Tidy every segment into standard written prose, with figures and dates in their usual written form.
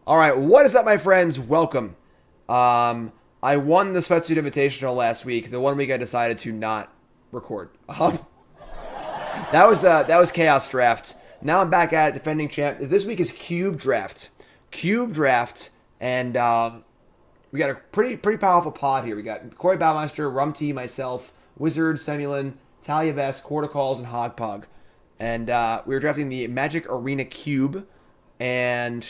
All right, what is up, my friends? Welcome. I won the Sweatsuit Invitational last week. The 1 week I decided to not record. That was Chaos Draft. Now I'm back at it, defending champ. This week is Cube Draft. Cube Draft, and we got a pretty powerful pod here. We got Corey Baumeister, Rum T, myself, Wizard, Semulin, Talia Vest, Corticalls, and Hogpog. And we were drafting the Magic Arena Cube, and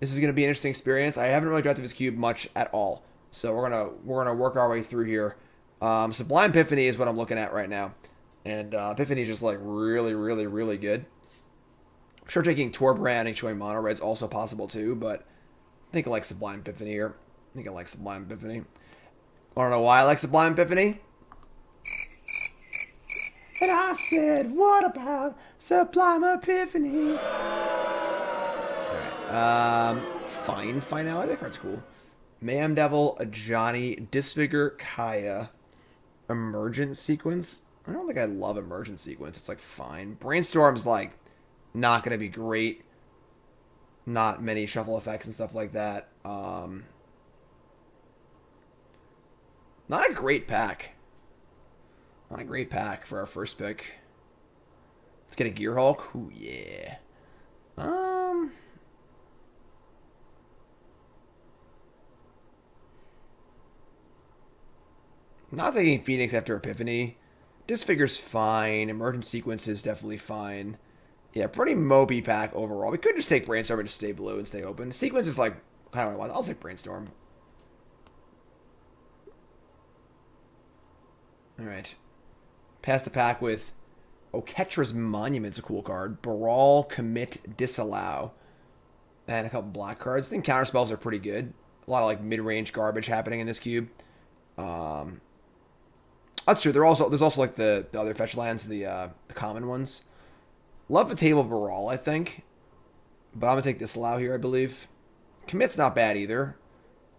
this is going to be an interesting experience. I haven't really drafted this cube much at all, so we're gonna work our way through here. Sublime Epiphany is what I'm looking at right now, and Epiphany is just like really good. I'm sure taking Torbrand and showing Mono Red's also possible too, but I think I like Sublime Epiphany here. I think I like Sublime Epiphany. I don't know why I like Sublime Epiphany. And I said, what about Sublime Epiphany? Fine now. That card's cool. Mayhem Devil, Ajani, Disfigure, Kaya, Emergent Sequence. I don't think I love Emergent Sequence. It's like fine. Brainstorm's like not gonna be great. Not many shuffle effects and stuff like that. Not a great pack. Not a great pack for our first pick. Let's get a Gear Hulk. Ooh yeah. Not taking Phoenix after Epiphany. Disfigure's fine. Emergent Sequence is definitely fine. Yeah, pretty mopey pack overall. We could just take Brainstorm and just stay blue and stay open. Sequence is like, I don't know. I'll take Brainstorm. Alright. Pass the pack with Oketra's Monument's a cool card. Brawl, Commit, Disallow. And a couple black cards. I think counterspells are pretty good. A lot of like mid-range garbage happening in this cube. That's true. There's also like the other fetch lands, the common ones. Love the table Brawl, I think. But I'm gonna take Disallow here, I believe. Commit's not bad either.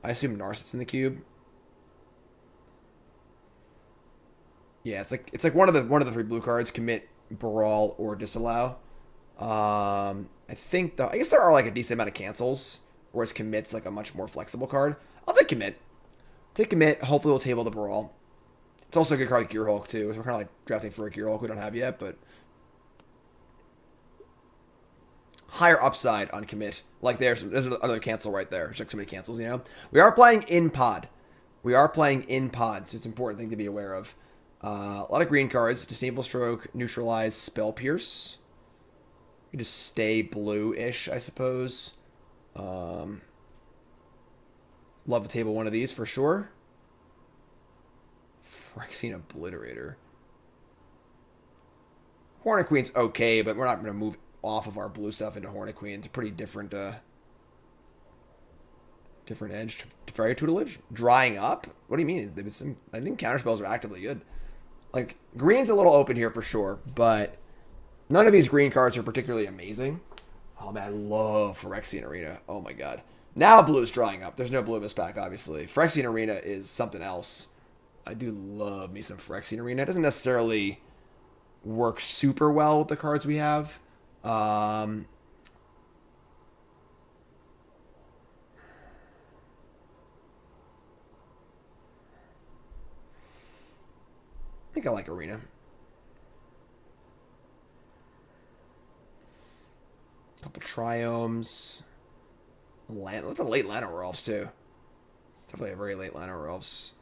I assume Narset's in the cube. Yeah, it's like one of the three blue cards: Commit, Brawl, or Disallow. I guess there are like a decent amount of cancels, whereas Commit's like a much more flexible card. I'll take Commit. Take Commit. Hopefully we'll table the Brawl. It's also a good card like Gear Hulk too. So we're kind of like drafting for a Gear Hulk we don't have yet, but higher upside on Commit. Like there's another cancel right there. There's like so many cancels, you know. We are playing in pod. So it's an important thing to be aware of. A lot of green cards. Disable Stroke, Neutralize, Spell Pierce. You just stay blue-ish, I suppose. Love to table one of these for sure. Phyrexian Obliterator. Hornet Queen's okay, but we're not going to move off of our blue stuff into Hornet Queen. It's a pretty different edge. Fairy Tutelage? Drying up? What do you mean? I think counterspells are actively good. Like, green's a little open here for sure, but none of these green cards are particularly amazing. Oh man, I love Phyrexian Arena. Oh my god. Now blue's drying up. There's no blue in this pack, obviously. Phyrexian Arena is something else. I do love me some Phyrexian Arena. It doesn't necessarily work super well with the cards we have. I think I like Arena. Couple Triomes. That's a late Llanowar Elves, too. It's definitely a very late Llanowar Elves.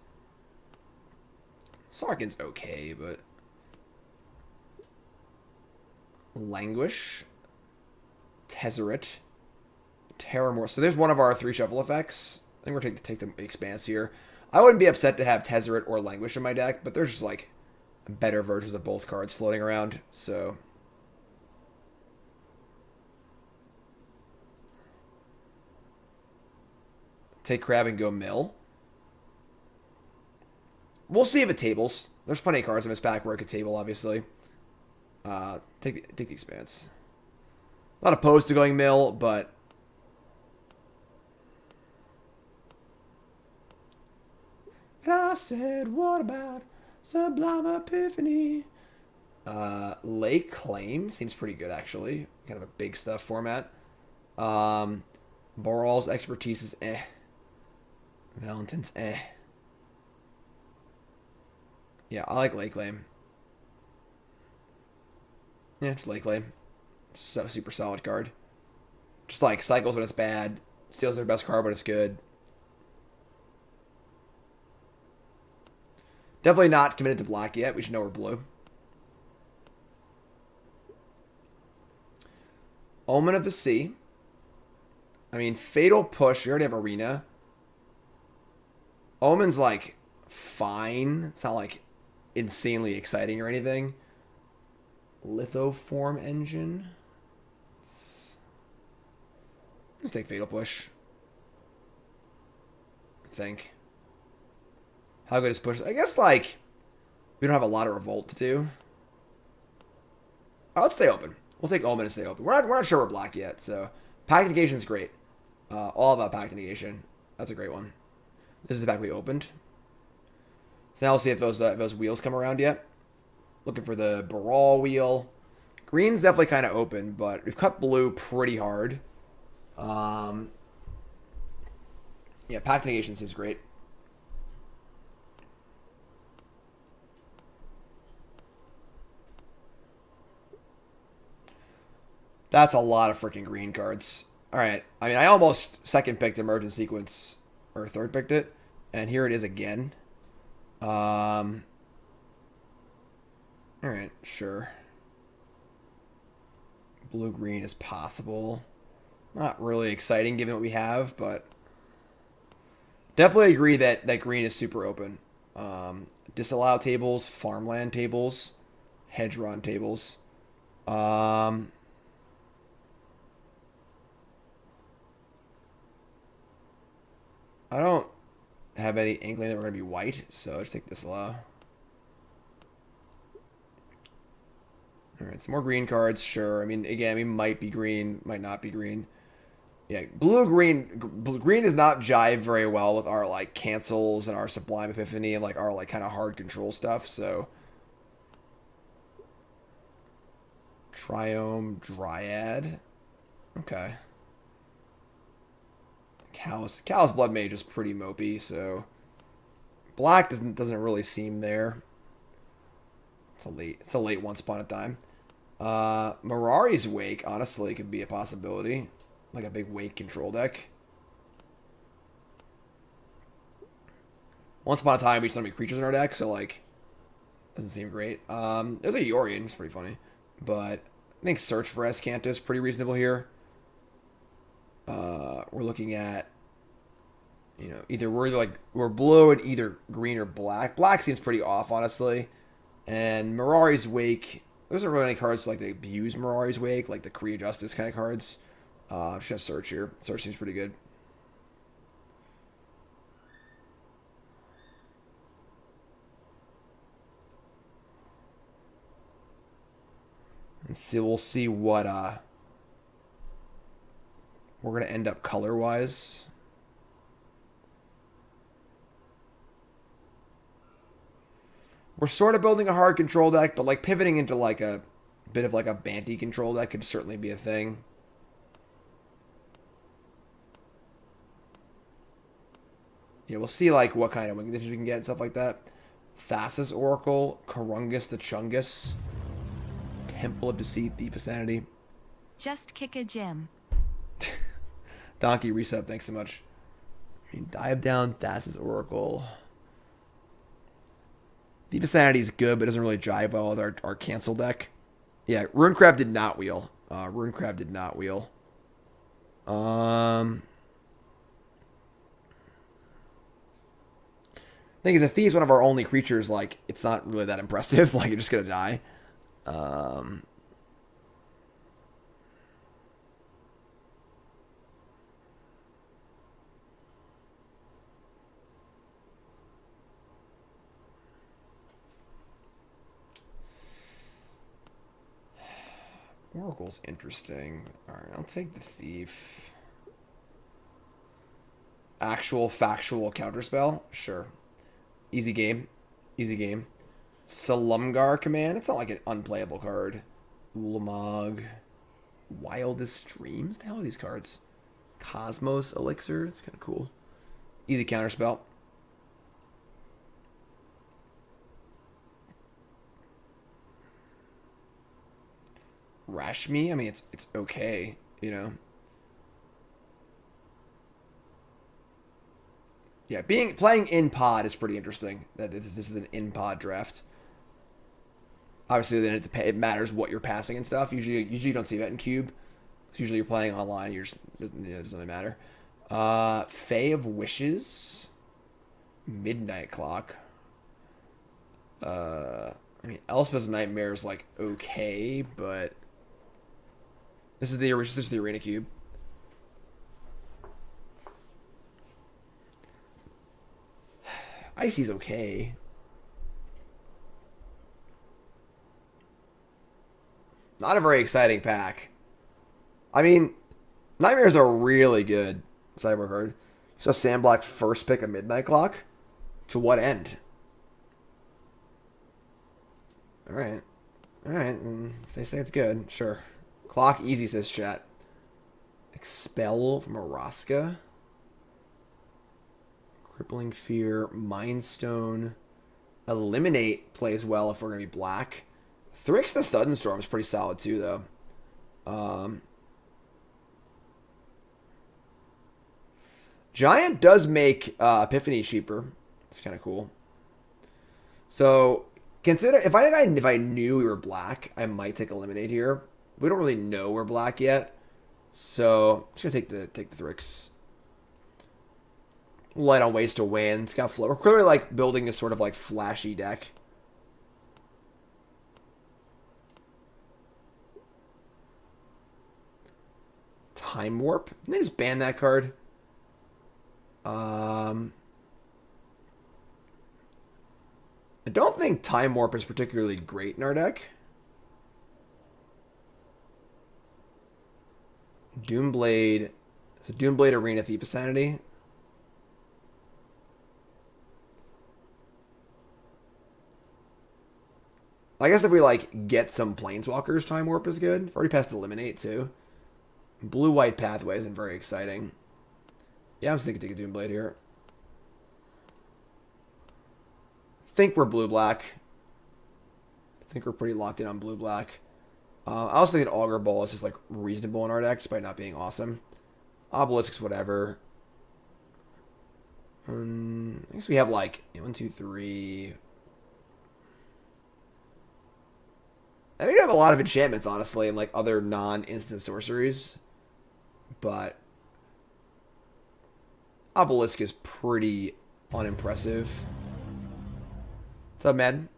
Sarkin's okay, but Languish, Tezzeret, Terramore. So there's one of our three shuffle effects. I think we're going to take the Expanse here. I wouldn't be upset to have Tezzeret or Languish in my deck, but there's just like better versions of both cards floating around. So take Crab and go Mill. We'll see if it tables. There's plenty of cards in this pack where it could table, obviously. Take the Expanse. Not opposed to going Mill, but and I said, what about Sublime Epiphany? Lake Claim seems pretty good, actually. Kind of a big stuff format. Boral's expertise is eh. Valentin's eh. Yeah, I like Lake Claim. Yeah, it's Lake Claim. So super solid card. Just like cycles when it's bad, steals their best card when it's good. Definitely not committed to black yet. We should know we're blue. Omen of the Sea. I mean, Fatal Push. We already have Arena. Omen's like fine. It's not like insanely exciting or anything. Lithoform Engine. Let's take Fatal Push. I think. How good is Push? I guess, like, we don't have a lot of Revolt to do. Oh, let's stay open. We'll take Omen and stay open. We're not sure we're black yet, so Pact Negation is great. All about Pact Negation. That's a great one. This is the pack we opened. So now we'll see if those wheels come around yet. Looking for the Baral wheel. Green's definitely kind of open, but we've cut blue pretty hard. Yeah, Pact Negation seems great. That's a lot of freaking green cards. All right. I mean, I almost second picked Emergent Sequence, or third picked it, and here it is again. All right, sure. Blue-green is possible. Not really exciting given what we have, but definitely agree that green is super open. Disallow tables, farmland tables, hedge run tables. I don't have any inkling that we're going to be white, so let's take disallow. Alright, some more green cards, sure. I mean, again, we might be green, might not be green. Yeah, green does not jive very well with our, like, cancels and our Sublime Epiphany and, like, our, like, kind of hard control stuff, so. Triome Dryad. Okay. Callous Blood Mage is pretty mopey, so black doesn't really seem there. It's a late once upon a time. Mirari's Wake honestly could be a possibility, like a big Wake control deck. Once upon a time, we just don't have any creatures in our deck, so like doesn't seem great. There's a Yorion, it's pretty funny, but I think Search for Escanta is pretty reasonable here. We're looking at, you know, either we're blue and either green or black. Black seems pretty off, honestly. And Mirari's Wake, there's not really any cards like they abuse Mirari's Wake, like the Korea Justice kind of cards. I'm just gonna search here. Search seems pretty good. And so we'll see what we're going to end up color-wise. We're sort of building a hard control deck, but like pivoting into like a bit of like a Banty control deck could certainly be a thing. Yeah, we'll see like what kind of wing conditions we can get and stuff like that. Thassa's Oracle, Karungus the Chungus, Temple of Deceit, Thief of Sanity. Just kick a gem. Donkey Reset, thanks so much. I mean, dive down Thassa's Oracle. Thief of Sanity is good, but doesn't really jive well with our cancel deck. Yeah, Runecrab did not wheel. Runecrab did not wheel. Thing is, if Thief's one of our only creatures, like, it's not really that impressive. Like, you're just gonna die. Oracle's interesting. Alright, I'll take the Thief. Actual factual counterspell? Sure. Easy game. Easy game. Salumgar Command? It's not like an unplayable card. Ulamog. Wildest Dreams? What the hell are these cards? Cosmos Elixir. It's kind of cool. Easy counterspell. Rashmi. I mean, it's okay. You know. Yeah, playing in pod is pretty interesting. That this is an in pod draft. Obviously, then it matters what you're passing and stuff. Usually you don't see that in cube. Usually you're playing online. You're just it doesn't really matter. Fae of Wishes, Midnight Clock. I mean, Elspeth's Nightmare is like okay, but this is the arena cube. Icy's okay. Not a very exciting pack. I mean, Nightmares are really good. Cyber card. So Sandblock first pick a Midnight Clock? To what end? Alright. Alright. If they say it's good, sure. Clock easy, says chat. Expel from Araska. Crippling Fear. Mind Stone. Eliminate plays well if we're going to be black. Thrix the Sudden Storm is pretty solid too, though. Giant does make Epiphany cheaper. It's kind of cool. So consider if I knew we were black, I might take Eliminate here. We don't really know we're black yet, so I'm just gonna take the Thrix. Light on ways to win. It's got flow. We're clearly like building a sort of like flashy deck. Time Warp. Didn't they just ban that card? I don't think Time Warp is particularly great in our deck. Doomblade. So Doomblade Arena Thief of Sanity. I guess if we like get some Planeswalkers, Time Warp is good. I've already passed Eliminate too. Blue-white pathway isn't very exciting. Yeah, I'm just thinking take a Doomblade here. Think we're blue-black. I think we're pretty locked in on blue-black. I also think an Augur Bowl is just like reasonable in our deck, despite not being awesome. Obelisks, whatever. I guess we have like 1, 2, 3. I think we have a lot of enchantments, honestly, and like other non-instant sorceries. But Obelisk is pretty unimpressive. What's up, man?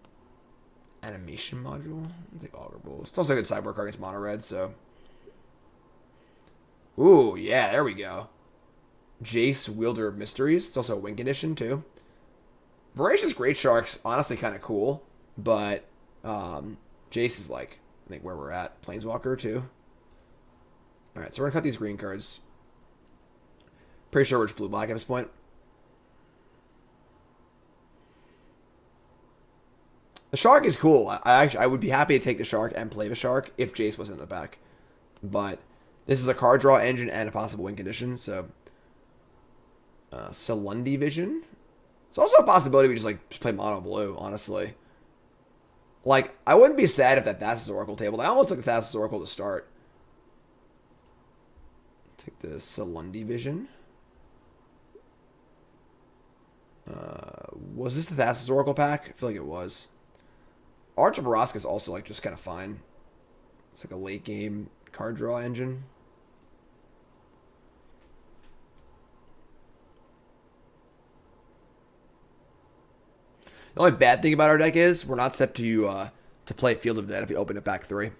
Animation module? I'll take Augur Bowl. It's also a good sideboard card against mono red, so. Ooh, yeah, there we go. Jace, Wielder of Mysteries. It's also a win condition, too. Voracious Great Shark's honestly kind of cool, but Jace is like, I think, where we're at. Planeswalker, too. Alright, so we're going to cut these green cards. Pretty sure we're just blue-black at this point. The Shark is cool. I would be happy to take the Shark and play the Shark if Jace wasn't in the back. But this is a card draw engine and a possible win condition, so... Salundi Vision. It's also a possibility we just play mono blue, honestly. Like, I wouldn't be sad if that Thassa's Oracle tabled. I almost took the Thassa's Oracle to start. Take the Salundi Vision. Was this the Thassa's Oracle pack? I feel like it was. Arch of Araska is also like just kind of fine. It's like a late game card draw engine. The only bad thing about our deck is we're not set to play Field of Dead if we open it back 3.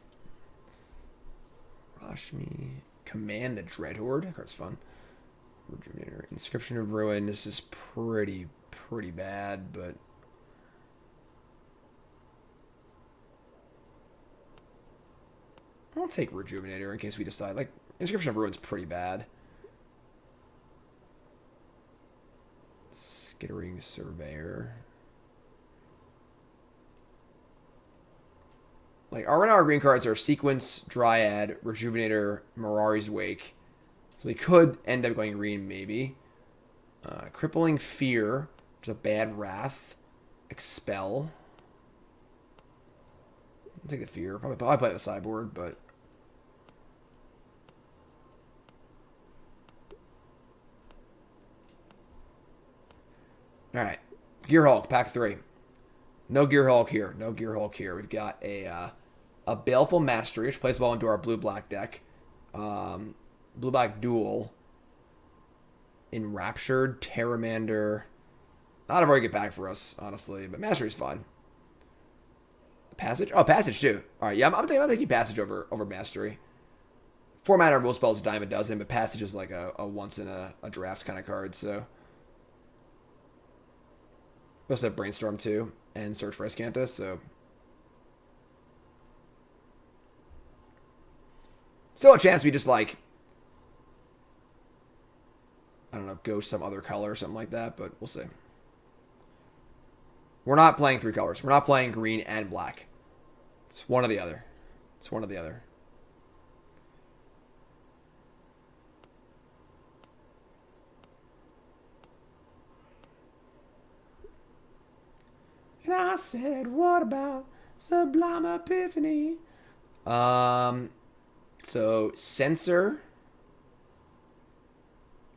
Rashmi. Command the Dreadhorde. That card's fun. Rejuvenator. Inscription of Ruin. This is pretty bad, but... I'll take Rejuvenator in case we decide. Like, Inscription of Ruin's pretty bad. Skittering Surveyor. Like, our green cards are Sequence, Dryad, Rejuvenator, Mirari's Wake, So we could end up going green, maybe. Crippling Fear, which is a bad Wrath. Expel. I'll take the Fear. Probably play the sideboard, but... Alright. Gear Hulk, pack 3. No Gear Hulk here. No Gear Hulk here. We've got a Baleful Mastery, which plays well into our blue-black deck. Blue-black Duel. Enraptured, Terramander. Not a very good pack for us, honestly, but Mastery's fun. Passage? Oh, Passage too. Alright, yeah, I'm taking Passage over Mastery. 4 mana rule spells a dime a dozen, but Passage is like a once in a draft kind of card, so... We also have Brainstorm too, and Search for Escantus, so... Still a chance we just like... I don't know, go some other color or something like that, but we'll see. We're not playing 3 colors. We're not playing green and black. It's one or the other. It's one or the other. And I said, what about Sublime Epiphany? So, Censor.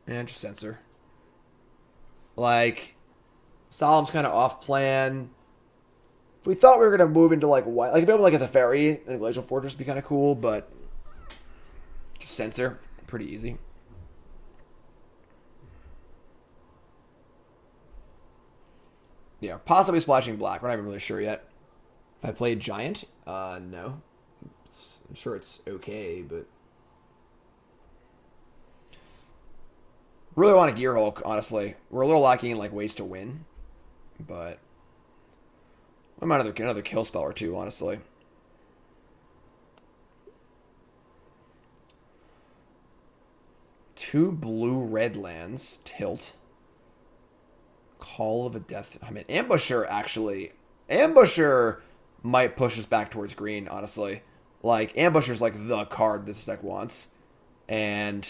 And just Censor. Like, Solemn's kind of off plan. If we thought we were going to move into, like, white... Like, if it was, like, at the Ferry, I think Glacial Fortress would be kind of cool, but... Just Censor. Pretty easy. Yeah, possibly splashing black. We're not even really sure yet. If I played Giant, no. I'm sure it's okay, but... Really want a Gear Hulk, honestly. We're a little lacking in like ways to win, but I might another kill spell or two, honestly. Two blue-red lands. Tilt. Call of a Death. I mean, Ambusher, actually. Ambusher might push us back towards green, honestly. Like, Ambusher's like the card this deck wants. And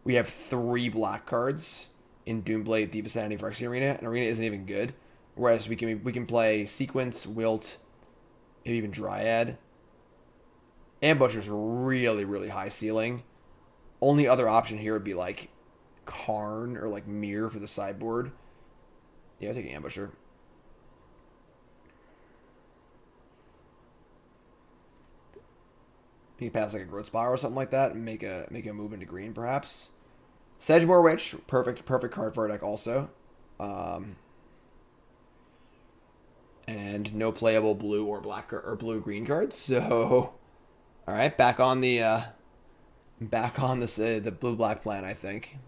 we have 3 black cards in Doomblade, Deepest Sanity, Phyrexian Arena, and Arena isn't even good. Whereas we can play Sequence, Wilt, maybe even Dryad. Ambusher's really, really high ceiling. Only other option here would be like Karn or like Mirror for the sideboard. Yeah, I think Ambusher. You can pass like a Growth Spiral or something like that and make a move into green, perhaps. Sedgemoor Witch, perfect card for our deck also. And no playable blue or black or blue green cards. So, all right, back on the blue black plan, I think.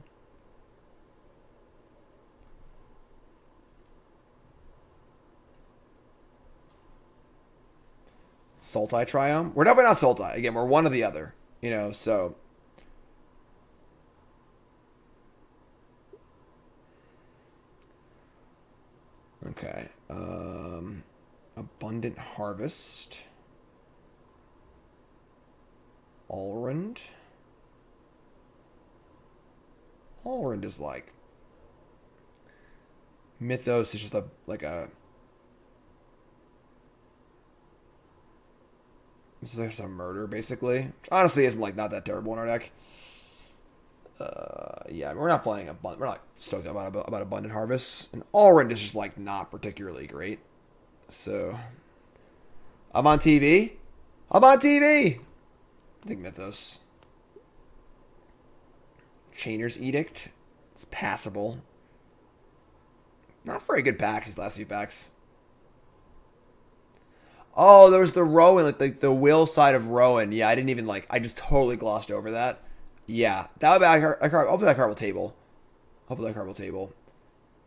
Sultai Triumph. We're definitely not Sultai. Again, we're one or the other. You know, so. Okay. Abundant Harvest. Alrund. Alrund is like... Mythos is just like a... It's like some murder, basically. Which honestly isn't like not that terrible in our deck. Yeah, we're not playing we're not stoked about Abundant Harvest. And Alrund is just like not particularly great. So I'm on TV. I'm on TV. I think Mythos. Chainer's Edict. It's passable. Not very good packs these last few packs. Oh, there was the Rowan, like the will side of Rowan. Yeah, I didn't even like. I just totally glossed over that. Yeah, that would be a card. Hopefully that card will table. Hopefully that card will table.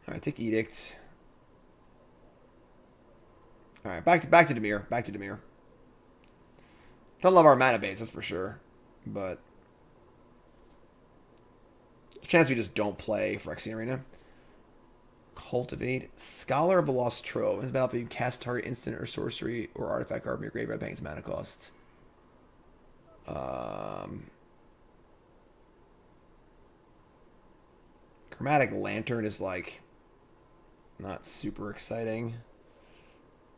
All right, take Edict. All right, back to Dimir. Back to Dimir. Don't love our mana base, that's for sure. But chance we just don't play Phyrexian Arena. Cultivate. Scholar of the Lost Trove. In this battlefield, you cast target instant or sorcery or artifact card from your graveyard paying its mana cost. Chromatic Lantern is like not super exciting.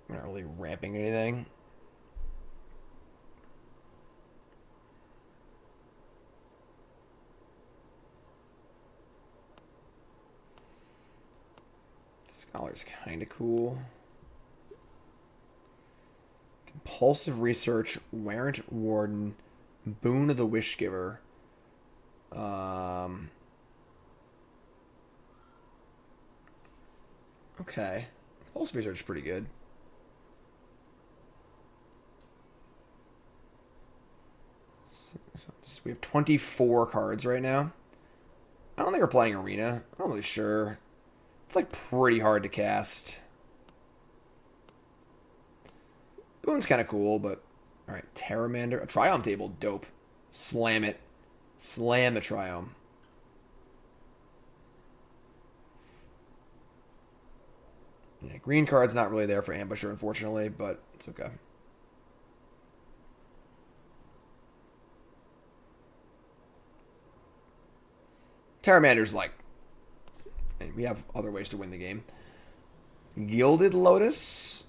We're not really ramping anything. Scholar's kind of cool. Compulsive Research, Warrant Warden, Boon of the Wishgiver. Okay. Compulsive Research is pretty good. So we have 24 cards right now. I don't think we're playing Arena. I'm not really sure. It's like pretty hard to cast. Boon's kind of cool, but... Alright, Terramander. A Triome table, dope. Slam it. Slam the Triome. Yeah, green card's not really there for Ambusher, unfortunately, but it's okay. Terramander's like... And we have other ways to win the game. Gilded Lotus.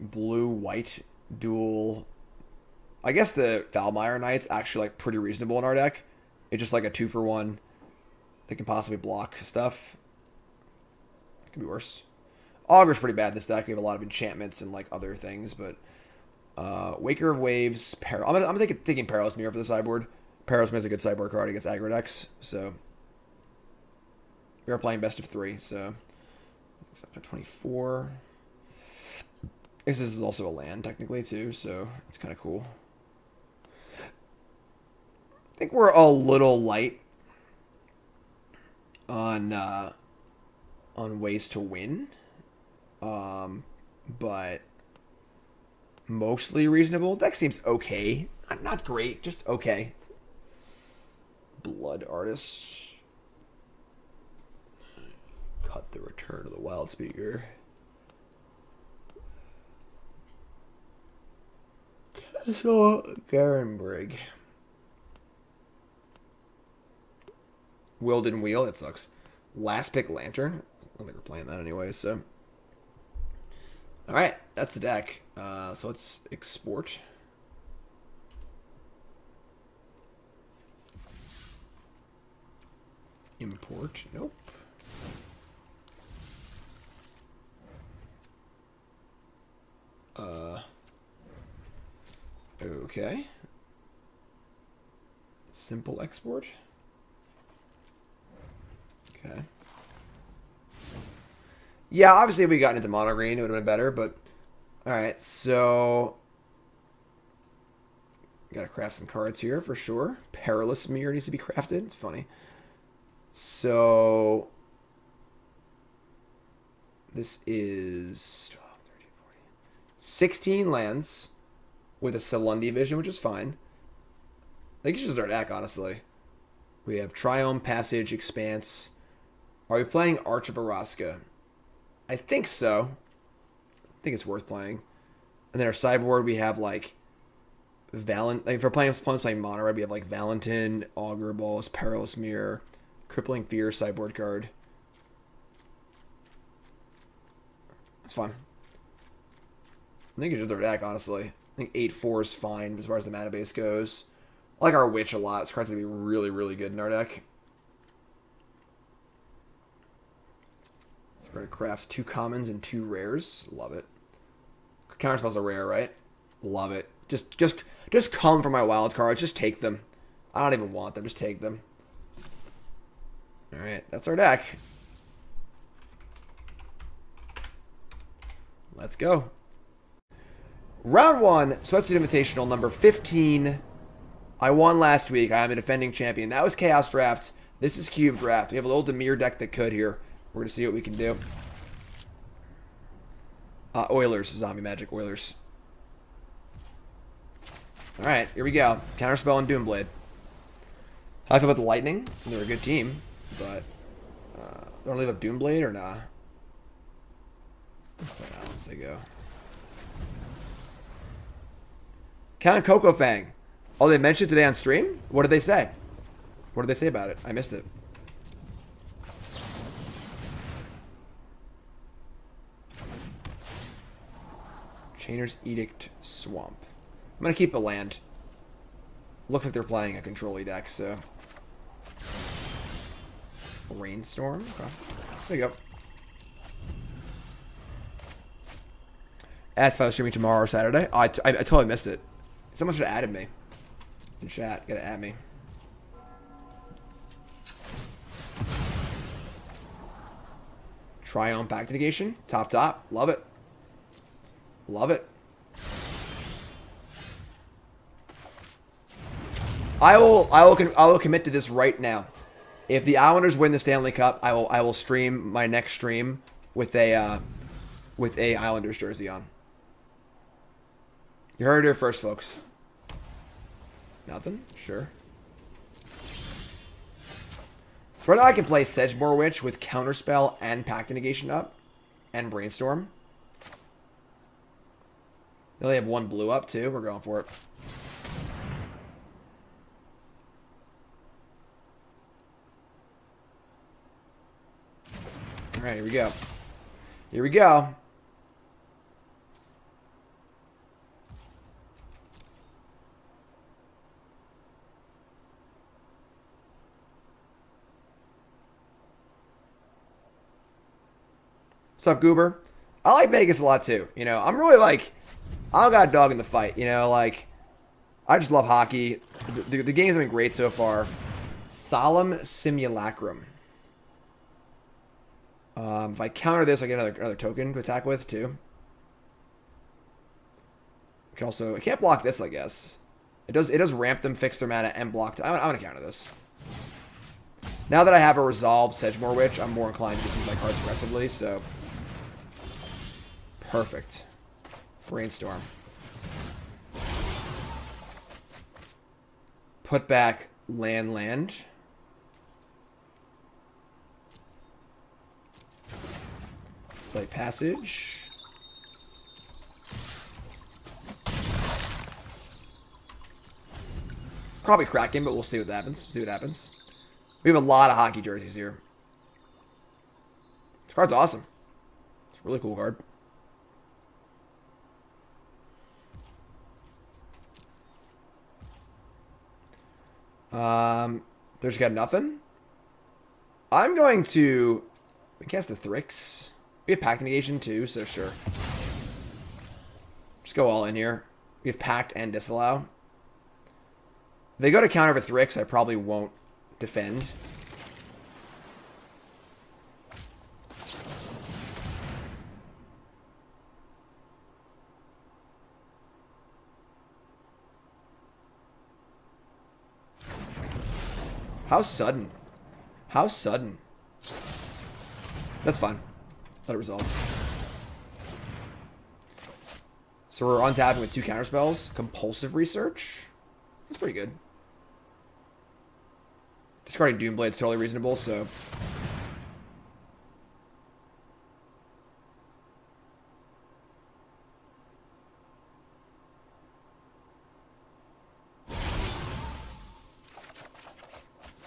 Blue-white dual. I guess the Valmire Knight's actually like pretty reasonable in our deck. It's just like a 2-for-1. They can possibly block stuff. Could be worse. Augur's pretty bad in this deck. We have a lot of enchantments and like other things, but Waker of Waves. I'm taking Perilous Mirror for the sideboard. Perilous Mirror is a good sideboard card against aggro decks, so we are playing best of 3. So 24. This is also a land technically too, so it's kind of cool. I think we're a little light on ways to win, but mostly reasonable. Deck seems okay, not great, just okay. Blood Artist. Cut the Return of the Wild Speaker. Castle Garenbrig. Wilden Wheel, that sucks. Last Pick Lantern. I don't think we're playing that anyway, so. Alright, that's the deck. So let's export. Import. Nope. Okay. Simple export. Okay. Yeah, obviously if we got into mono green, it would have been better, but alright, so gotta craft some cards here for sure. Perilous Mirror needs to be crafted. It's funny. So this is 12, 13, 14, 16 lands with a Celundi Vision, which is fine. I think it's just our deck, honestly. We have Triome, Passage, Expanse. Are we playing Arch of Araska? I think so. I think it's worth playing. And then our sideboard, we have like like if we're playing mono red, we have like Valentin, Augur Balls, Perilous Mirror, Crippling Fear sideboard card. That's fine. I think it's just our deck, honestly. I think 8-4 is fine as far as the mana base goes. I like our Witch a lot. This card's going to be really, really good in our deck. So we're going to craft 2 commons and 2 rares. Love it. Counterspell's a rare, right? Love it. Just come for my wild cards. Just take them. I don't even want them. Just take them. Alright, that's our deck. Let's go. Round 1, Sweatsuit Invitational, number 15. I won last week. I am a defending champion. That was Chaos Draft. This is Cube Draft. We have a little Dimir deck that could here. We're going to see what we can do. Oilers. Zombie Magic Oilers. Alright, here we go. Counterspell and Doomblade. How I feel about the Lightning? They're a good team, but don't leave up Doomblade or nah? Once they go. Count Coco Fang. Oh, they mentioned it today on stream? What did they say? What did they say about it? I missed it. Chainer's Edict Swamp. I'm going to keep a land. Looks like they're playing a control-y deck, so... Rainstorm? Okay. So you go. Asked if I was streaming tomorrow or Saturday. Oh, I totally missed it. Someone should have added me. In chat. Gotta add me. Try on back negation. Top. Love it. Love it. I will commit to this right now. If the Islanders win the Stanley Cup, I will stream my next stream with a Islanders jersey on. You heard it here first, folks. Nothing? Sure. So right now I can play Sedgemoor Witch with Counterspell and Pact Negation up. And Brainstorm. They only have one blue up, too. We're going for it. Alright, here we go. Here we go. What's up, Goober? I like Vegas a lot, too. You know, I'm really like... I don't got a dog in the fight, you know? Like, I just love hockey. The games have been great so far. Solemn Simulacrum. If I counter this, I get another token to attack with, too. I can also... I can't block this, I guess. It does ramp them, fix their mana, and block... I'm going to counter this. Now that I have a resolved Sedgemoor Witch, I'm more inclined to just use my cards aggressively, so... Perfect. Brainstorm. Put back land. Play Passage. Probably crack him, but we'll see what happens. We have a lot of hockey jerseys here. This card's awesome. It's a really cool card. There's got nothing. I'm going to cast the Thrix. We have Pact Negation too, so sure. Just go all in here. We have Pact and Disallow. If they go to counter with Thrix, I probably won't defend. How sudden? How sudden? That's fine. Let it resolve. So we're on tapping with 2 counterspells. Compulsive Research. That's pretty good. Discarding Doomblade's totally reasonable, so...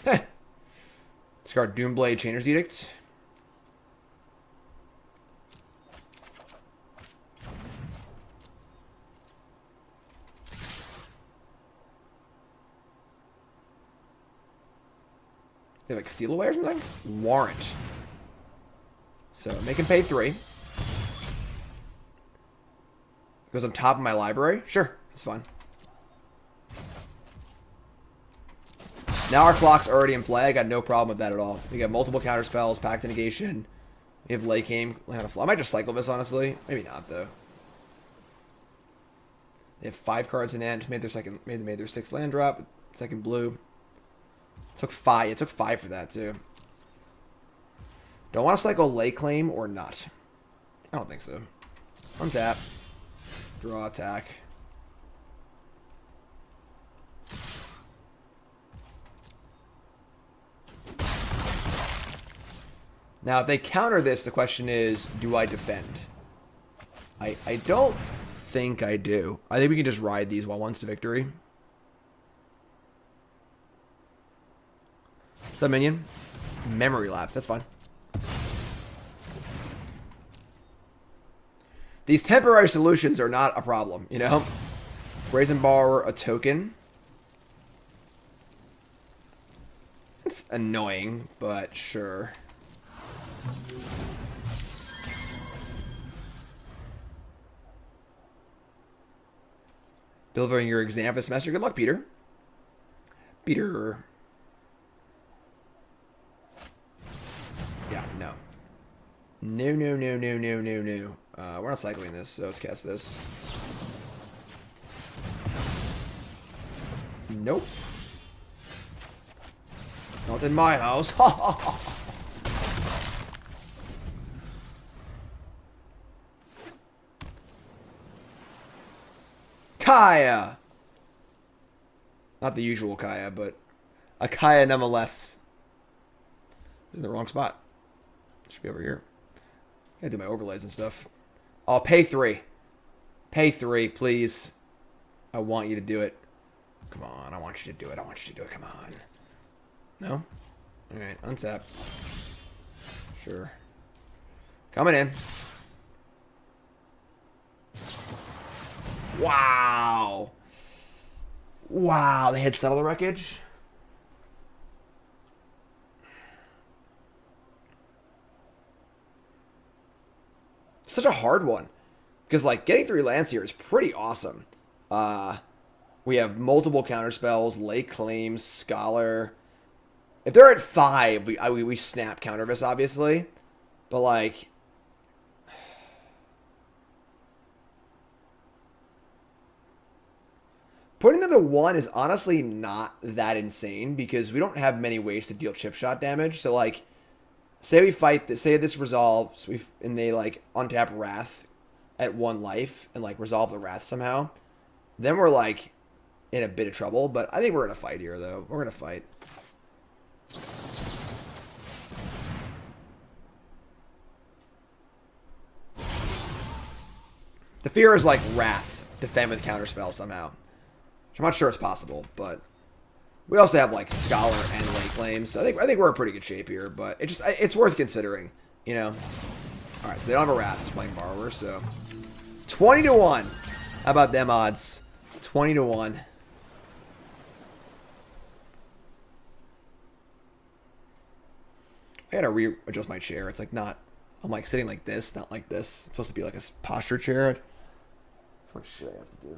Heh. Discard Doomblade, Chainer's Edict. They have like Seal Away or something? Warrant. So make him pay 3. Goes on top of my library? Sure, that's fine. Now our clock's already in play. I got no problem with that at all. We got multiple counter spells, Pact of Negation. We have Lake Aim, Land of Flow. I might just cycle this, honestly. Maybe not, though. They have 5 cards in hand. Just made their 6th land drop. 2nd blue. Took 5. It took 5 for that, too. Don't want to cycle Lake Claim or not. I don't think so. Untap. Draw, attack. Now, if they counter this, the question is, do I defend? I don't think I do. I think we can just ride these 1/1s to victory. What's up, minion? Memory lapse. That's fine. These temporary solutions are not a problem, you know? Brazen Borrower, a token. It's annoying, but sure. Delivering your exam for the semester. Good luck, Peter. Peter. Yeah, no. No, no, no, no, no, no, no. We're not cycling this, so let's cast this. Nope. Not in my house. Kaya. Not the usual Kaya, but a Kaya nonetheless. This is in the wrong spot. Should be over here. Gotta do my overlays and stuff. Oh, pay 3. Pay 3, please. I want you to do it. Come on, I want you to do it. I want you to do it. Come on. No? Alright, untap. Sure. Coming in. Wow. Wow, they had Settle the Wreckage. Such a hard one. Because, like, getting 3 lands here is pretty awesome. We have multiple counterspells, lay claims, scholar. If they're at 5, we snap countervis, obviously. But, like... Putting them to 1 is honestly not that insane because we don't have many ways to deal chip shot damage. So, like, say we fight this, say this resolves, and they, like, untap Wrath at 1 life and, like, resolve the Wrath somehow. Then we're, like, in a bit of trouble. But I think we're going to fight here, though. We're going to fight. The fear is, like, Wrath. Defend with Counterspell somehow. I'm not sure it's possible, but we also have like Scholar and Lay Claims. So I think we're in pretty good shape here, but it's worth considering, you know. All right, so they don't have a Wrath, playing Borrower, so 20-1. How about them odds? 20-1. I gotta readjust my chair. It's like not. I'm like sitting like this, not like this. It's supposed to be like a posture chair. So what should I have to do?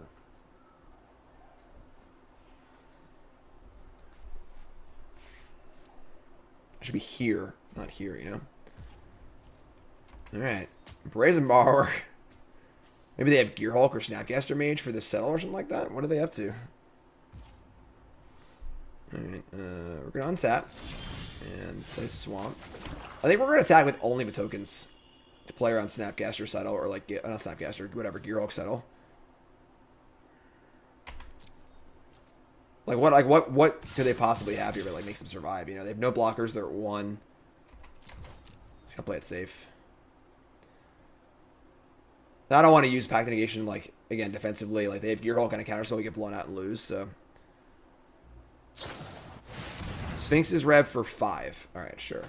I should be here, not here, you know? Alright. Brazen Borrower. Maybe they have Gearhulk or Snapcaster Mage for the Settle or something like that? What are they up to? Alright, we're going to untap. And play Swamp. I think we're going to attack with only the tokens. To play around Snapcaster Settle, or like, not Snapcaster, whatever, Gearhulk Settle. What could they possibly have here that like makes them survive? You know, they have no blockers. They're at 1. Just gotta play it safe. Now, I don't want to use Pact Negation like again defensively. Like they have Gearhulk kind of counter, so we get blown out and lose. So Sphinx is rev for 5. All right, sure.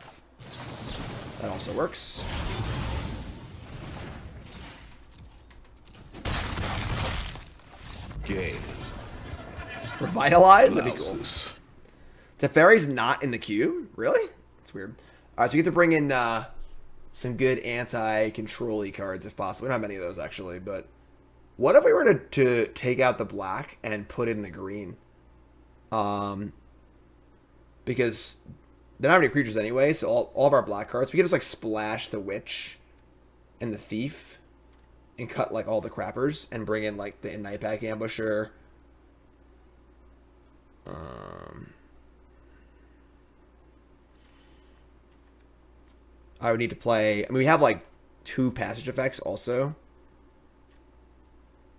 That also works. Game. Revitalize? That'd be cool. Teferi's not in the queue? Really? That's weird. Alright, so you get to bring in some good anti-control-y cards if possible. We don't have many of those, actually, but... What if we were to take out the black and put in the green? Because they don't have any creatures anyway, so all of our black cards... We can just, like, splash the Witch and the Thief and cut, like, all the crappers and bring in, like, the Nightpack Ambusher... I would need to play... I mean, we have, like, 2 passage effects also.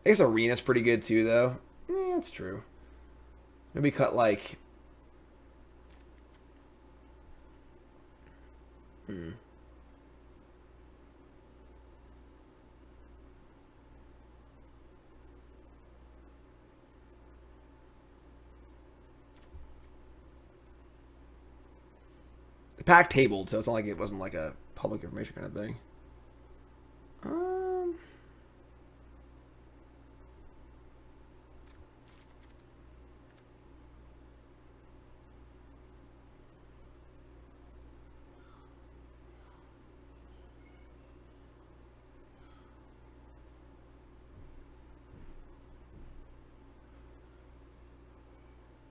I guess Arena's pretty good, too, though. That's true. Maybe cut, like... The pack tabled, so it's not like it wasn't like a public information kind of thing.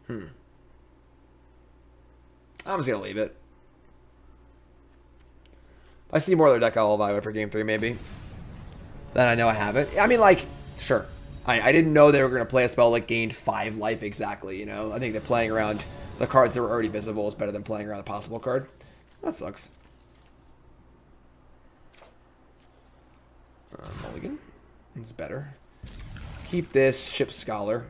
I'm just going to leave it. If I see more of their deck, I'll evaluate for game 3 maybe. Then I know I have it. I mean, like, sure. I didn't know they were going to play a spell that gained 5 life exactly, you know? I think that playing around the cards that were already visible is better than playing around a possible card. That sucks. Mulligan. It's better. Keep this. Ship Scholar.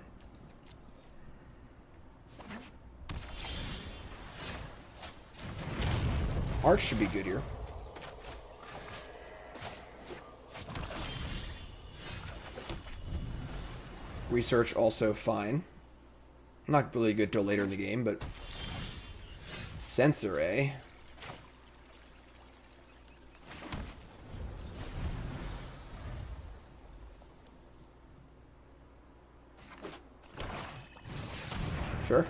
Arch should be good here. Research also fine. Not really good till later in the game, but Censor, eh? Sure.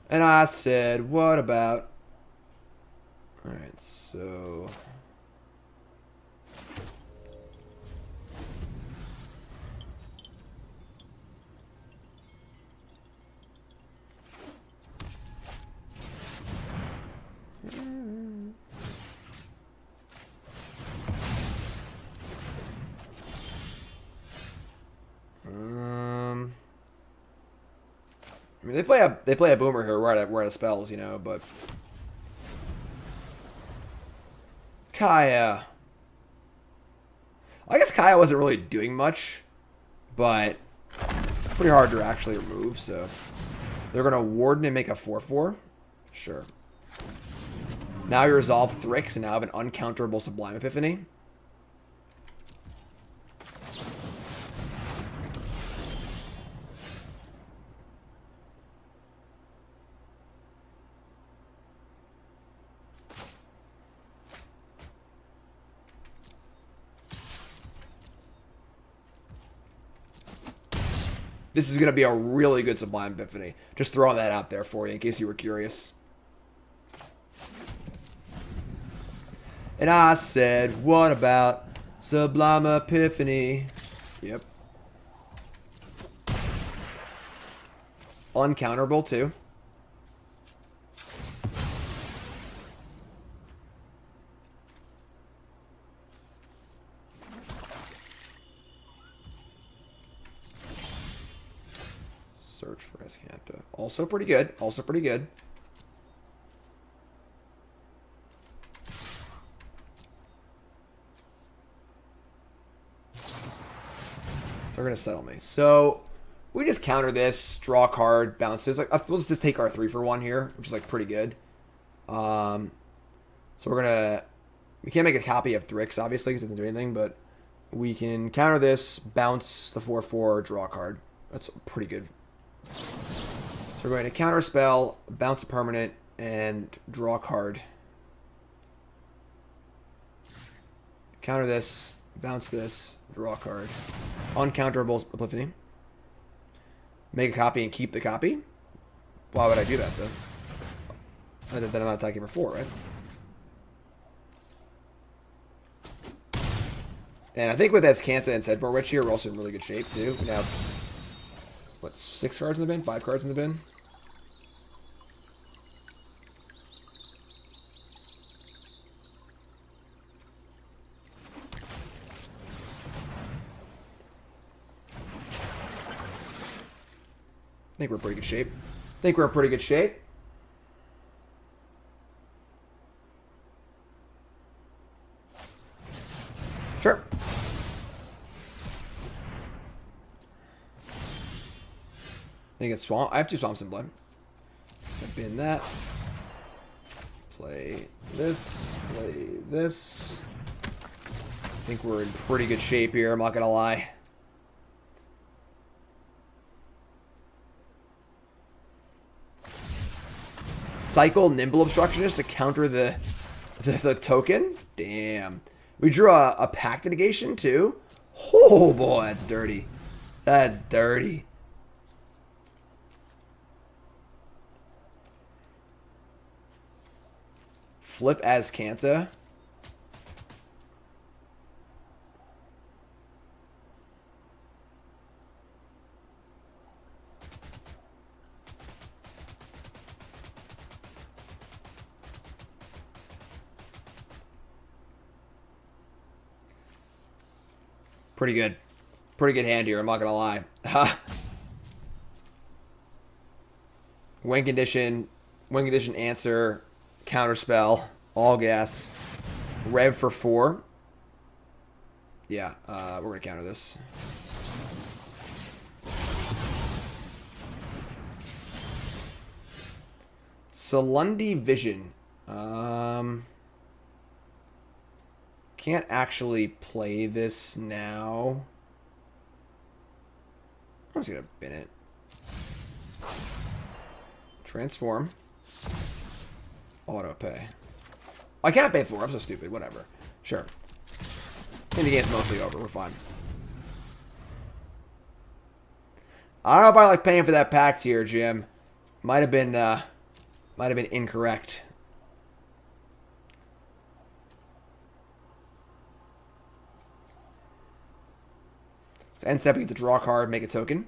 And I said, what about... Alright, so... I mean, they play a boomer here. We're out of spells, you know, but Kaya. I guess Kaya wasn't really doing much, but pretty hard to actually remove. So they're gonna Warden and make a 4/4. Sure. Now you resolve Thrix and now have an uncounterable Sublime Epiphany. This is going to be a really good Sublime Epiphany. Just throwing that out there for you in case you were curious. And I said, what about Sublime Epiphany? Yep. Uncounterable, too. Search for Escanta. Also pretty good. Also pretty good. So they're going to settle me. So we just counter this, draw a card, bounces. Like, let's just take our 3-for-1 here, which is like pretty good. So we're going to... We can't make a copy of Thrix, obviously, because it doesn't do anything, but we can counter this, bounce the 4/4, draw a card. That's pretty good. So we're going to Counterspell, bounce a permanent, and draw a card. Counter this, bounce this, draw a card. Uncounterable Epiphany. Make a copy and keep the copy. Why would I do that, though? Then I'm not attacking for 4, right? And I think with Escanta and Sedmore Witch here, we're also in really good shape, too. We have, what, 6 cards in the bin? 5 cards in the bin? I think we're in pretty good shape. Sure. I think it's Swamp. I have 2 Swamps in Blood. Bin that. Play this. Play this. I think we're in pretty good shape here. I'm not going to lie. Cycle Nimble Obstructionist to counter the token? Damn. We drew a Pact Negation too? Oh boy, that's dirty. That's dirty. Flip Azcanta. Pretty good. Pretty good hand here, I'm not going to lie. Win condition answer, counterspell, all gas, rev for 4. Yeah, we're going to counter this. Salundi Vision. Can't actually play this now. I'm just gonna bin it. Transform. Auto pay. I can't pay for it. I'm so stupid. Whatever. Sure. I think the game's mostly over. We're fine. I don't know if I like paying for that pack tier, Jim. Might have been incorrect. So end step, we get to draw a card, make a token.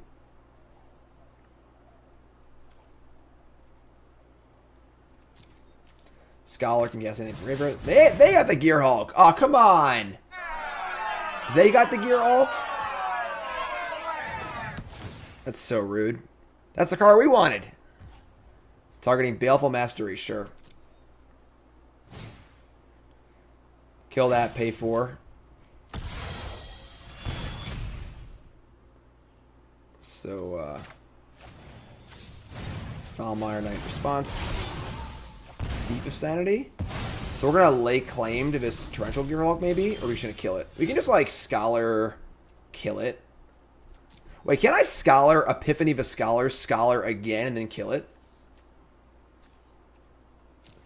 Scholar can guess anything from River. They got the Gear Hulk. Oh, come on. They got the Gear Hulk? That's so rude. That's the card we wanted. Targeting Baleful Mastery, sure. Kill that, pay 4. So, Foulmire Knight response. Thief of Sanity. So we're going to lay claim to this Torrential Gearhulk, maybe? Or are we just going to kill it? We can just, like, Scholar kill it. Wait, can I Scholar Epiphany of a Scholar again, and then kill it?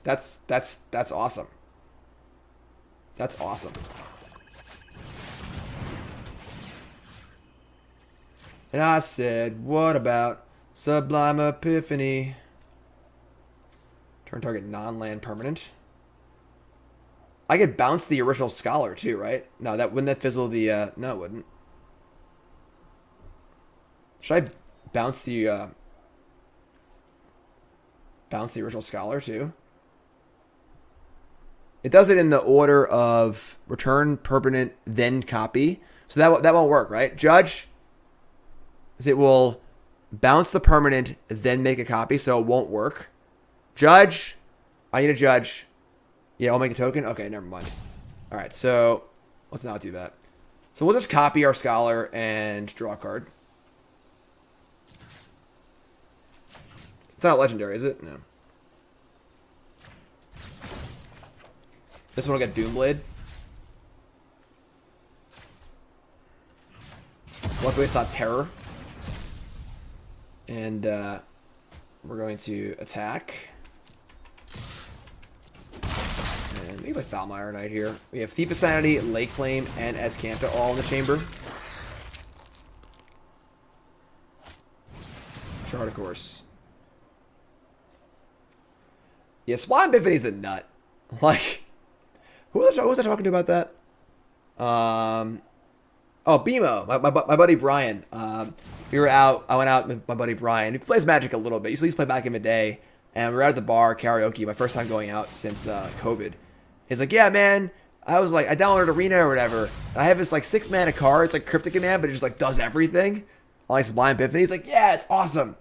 That's awesome. That's awesome. And I said, what about Sublime Epiphany? Turn target non-land permanent. I could bounce the original Scholar too, right? No, wouldn't that fizzle the no, it wouldn't. Should I bounce the original Scholar too? It does it in the order of return permanent, then copy. So that won't work, right? Judge, it will bounce the permanent, then make a copy, so it won't work. Judge, I need a judge. Yeah, I'll make a token? Okay, never mind. All right, so let's not do that. So we'll just copy our Scholar and draw a card. It's not legendary, is it? No. This one will get Doomblade. Luckily, it's not Terror. And we're going to attack. And maybe with Foulmire Knight here. We have Thief of Sanity, Lake Claim, and Escanta all in the chamber. Chart, of course. Yeah, Sublime Epiphany's a nut. Like, who was I talking to about that? Oh, BMO, my buddy Brian. We were out. I went out with my buddy Brian. He plays Magic a little bit. He used to play back in the day. And we were at the bar, karaoke, my first time going out since COVID. He's like, yeah, man. I downloaded Arena or whatever. I have this like 6-mana card. It's like Cryptic Command, but it just like does everything. I like Sublime Epiphany. He's like, yeah, it's awesome.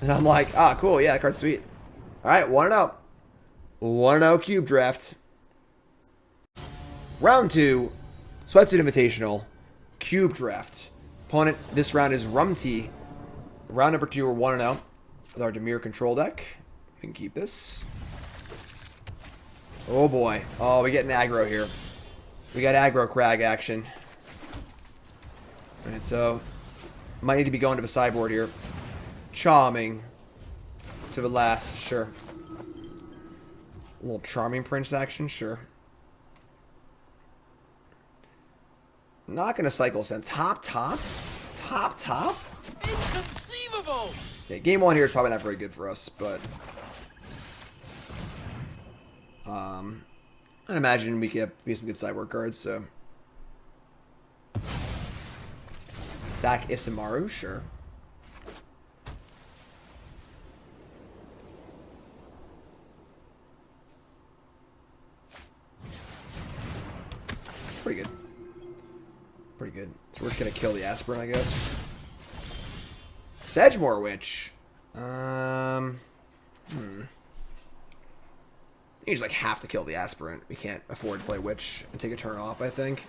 And I'm like, ah, cool. Yeah, that card's sweet. All right, 1-0. 1-0 cube draft. Round 2, Sweatsuit Invitational, cube draft. Opponent this round is Rumty. Round number 2, we're 1-0 with our Dimir control deck. We can keep this. Oh boy. Oh, we get an aggro here. We got aggro crag action. Alright, so might need to be going to the sideboard here. Charming. To the last, sure. A little Charming Prince action, sure. Not gonna cycle sense. Top. Inconceivable! Yeah, game 1 here is probably not very good for us, but I imagine we could be some good sideboard cards, so. Sack Isamaru, sure. Pretty good. Pretty good. Let's So we're just gonna kill the aspirant, I guess. Sedgemoor Witch. You just like have to kill the aspirant. We can't afford to play Witch and take a turn off, I think.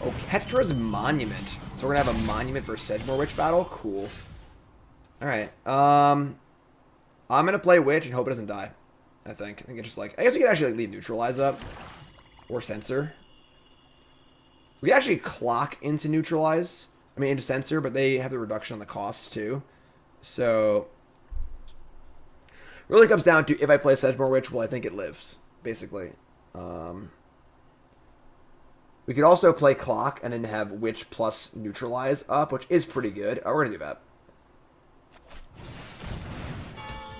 Oh, Ketra's Monument. So we're gonna have a Monument for Sedgemoor Witch battle? Cool. Alright. I'm gonna play Witch and hope it doesn't die. I think it's just like... I guess we could actually like, leave Neutralize up. Or Censor. We can actually clock into Neutralize. I mean, into Censor, but they have the reduction on the costs too. So... really comes down to if I play Sedgemoor Witch, will I think it lives, basically. We could also play Clock and then have Witch plus Neutralize up, which is pretty good. Oh, we're going to do that.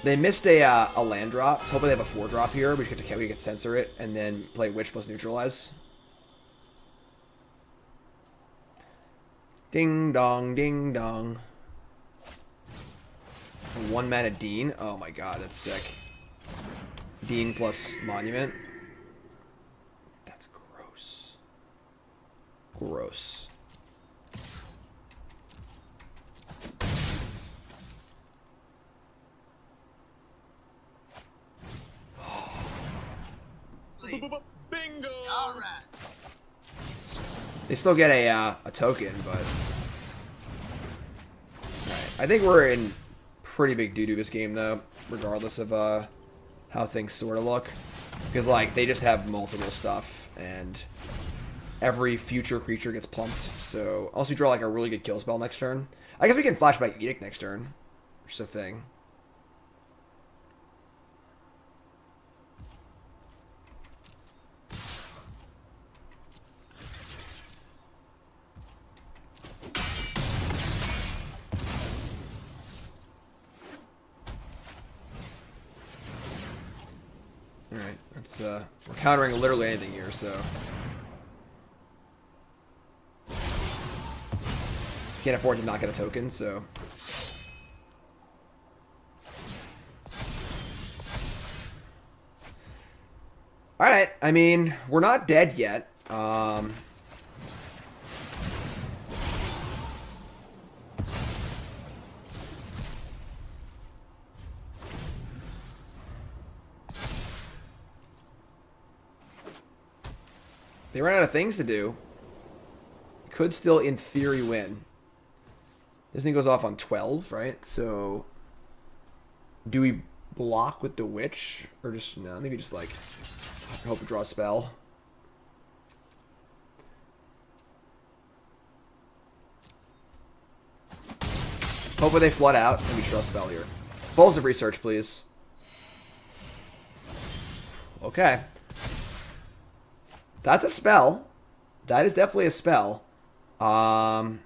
They missed a land drop, so hopefully they have a 4-drop here. We can Censor it and then play Witch plus Neutralize. Ding dong, ding dong. 1 mana Dean. Oh my god, that's sick. Dean plus Monument. That's gross. Gross. Bingo! All right. They still get a token, but... Alright, I think we're in pretty big doo-doo this game, though, regardless of how things sort of look. Because, like, they just have multiple stuff, and every future creature gets plumped. So, unless we draw, like, a really good kill spell next turn. I guess we can Flashback Edict next turn. Which is a thing. Alright, that's, we're countering literally anything here, so. Can't afford to not get a token, so. Alright, I mean, we're not dead yet. They ran out of things to do. Could still, in theory, win. This thing goes off on 12, right? So, do we block with the Witch? Or just, no, maybe just, like, hope to draw a spell. Hopefully they flood out and we draw a spell here. Balls of Research, please. Okay. That's a spell. That is definitely a spell. And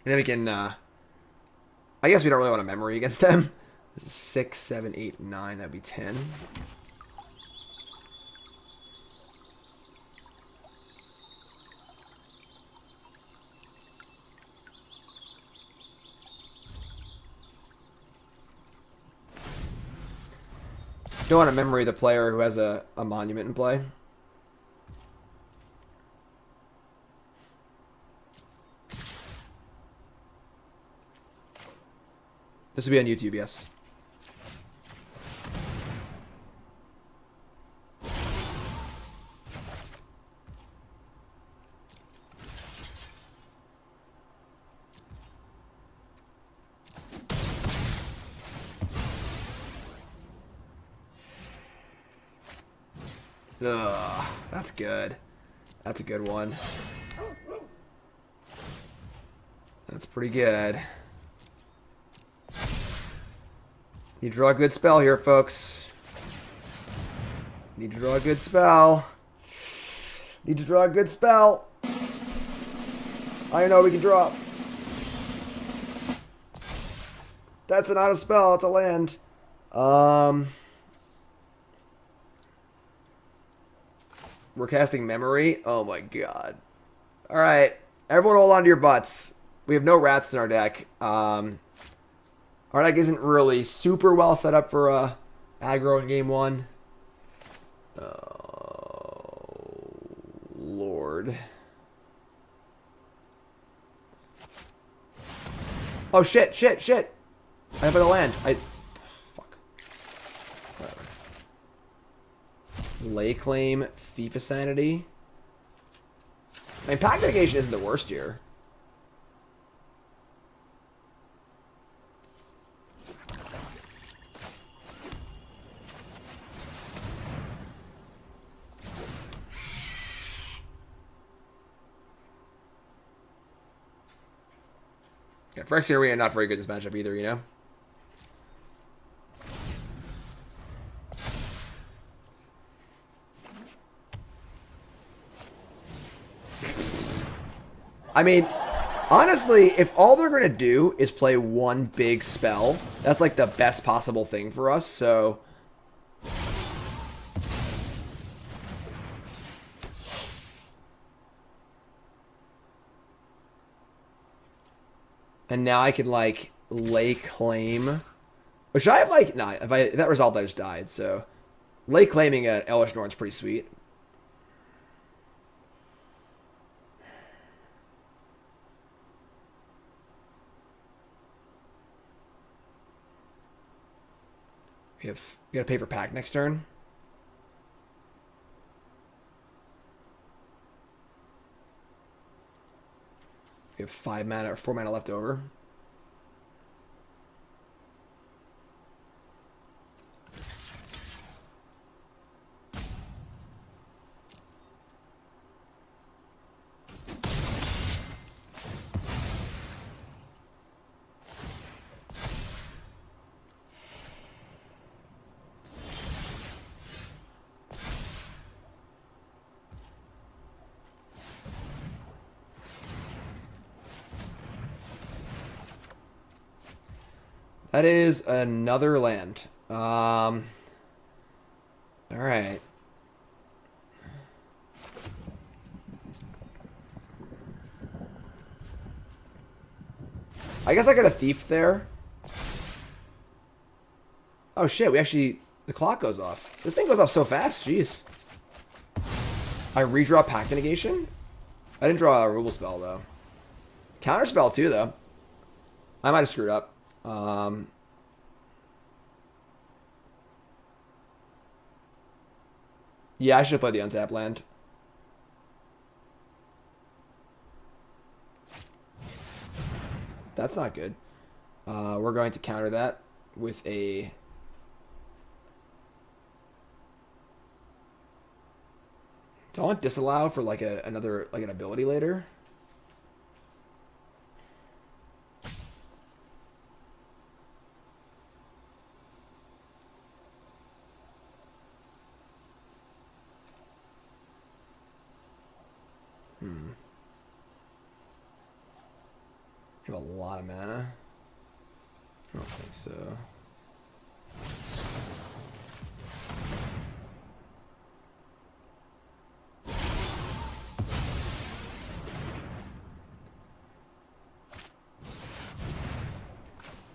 then we can, I guess we don't really want a memory against them. This is 6, 7, 8, 9. That'd be 10. Don't want to memory the player who has a monument in play. This will be on YouTube, yes. Ugh, that's good. That's a good one. That's pretty good. Need to draw a good spell here, folks. Need to draw a good spell. Need to draw a good spell. I know we can drop. That's not a spell. It's a land. We're casting Memory. Oh my god. All right, everyone, hold on to your butts. We have no rats in our deck. Our deck isn't really super well set up for aggro in game 1. Oh, Lord. Oh, shit. I have the land. Fuck. Whatever. Lay Claim, FIFA Sanity. I mean, Pact Negation isn't the worst here. Yeah, Phyrexian Arena not very good this matchup either, you know? I mean, honestly, if all they're going to do is play one big spell, that's like the best possible thing for us, so... And now I can, like, lay claim. Which I have, like... Nah, if that result, I just died, so... Lay claiming at Elvish Norn's pretty sweet. We gotta pay for Pact next turn. We have 5 mana or 4 mana left over. That is another land. All right. I guess I got a thief there. Oh shit, the clock goes off. This thing goes off so fast, jeez. I redraw Pact Negation? I didn't draw a removal spell though. Counterspell too though. I might have screwed up. Yeah, I should have played the untap land. That's not good. We're going to counter that with a... Do I want disallow for like another an ability later? I have a lot of mana. I don't think so.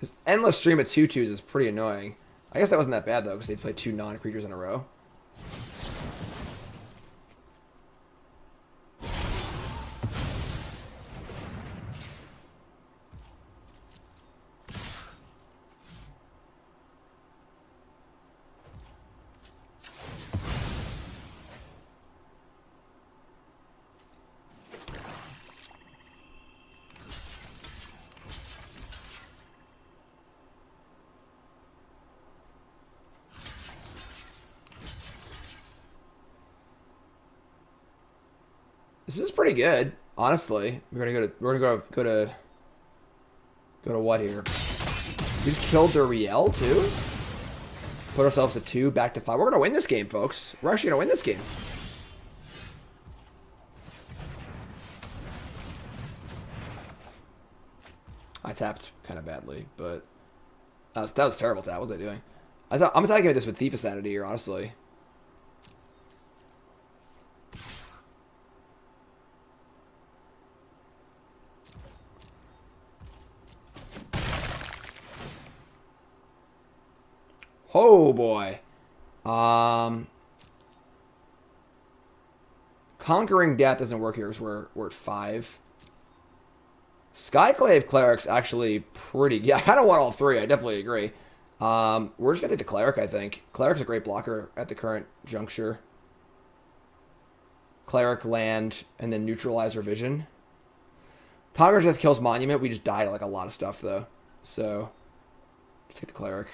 This endless stream of 2/2s is pretty annoying. I guess that wasn't that bad though, because they played 2 non-creatures in a row. This is pretty good, honestly. We're gonna go to what here? We just killed their Riel too. Put ourselves at 2, back to 5. We're gonna win this game, folks. We're actually gonna win this game. I tapped kind of badly, but that was terrible tap. What was I doing? I'm attacking this with Thief of Sanity here, honestly. Oh boy. Conquering Death doesn't work here because we're at 5. Skyclave Cleric's actually pretty... Yeah, I kind of want all 3. I definitely agree. We're just going to take the Cleric, I think. Cleric's a great blocker at the current juncture. Cleric, land, and then Neutralize Revision. Conqueror's Death kills Monument. We just died like a lot of stuff, though. So, let's take the Cleric.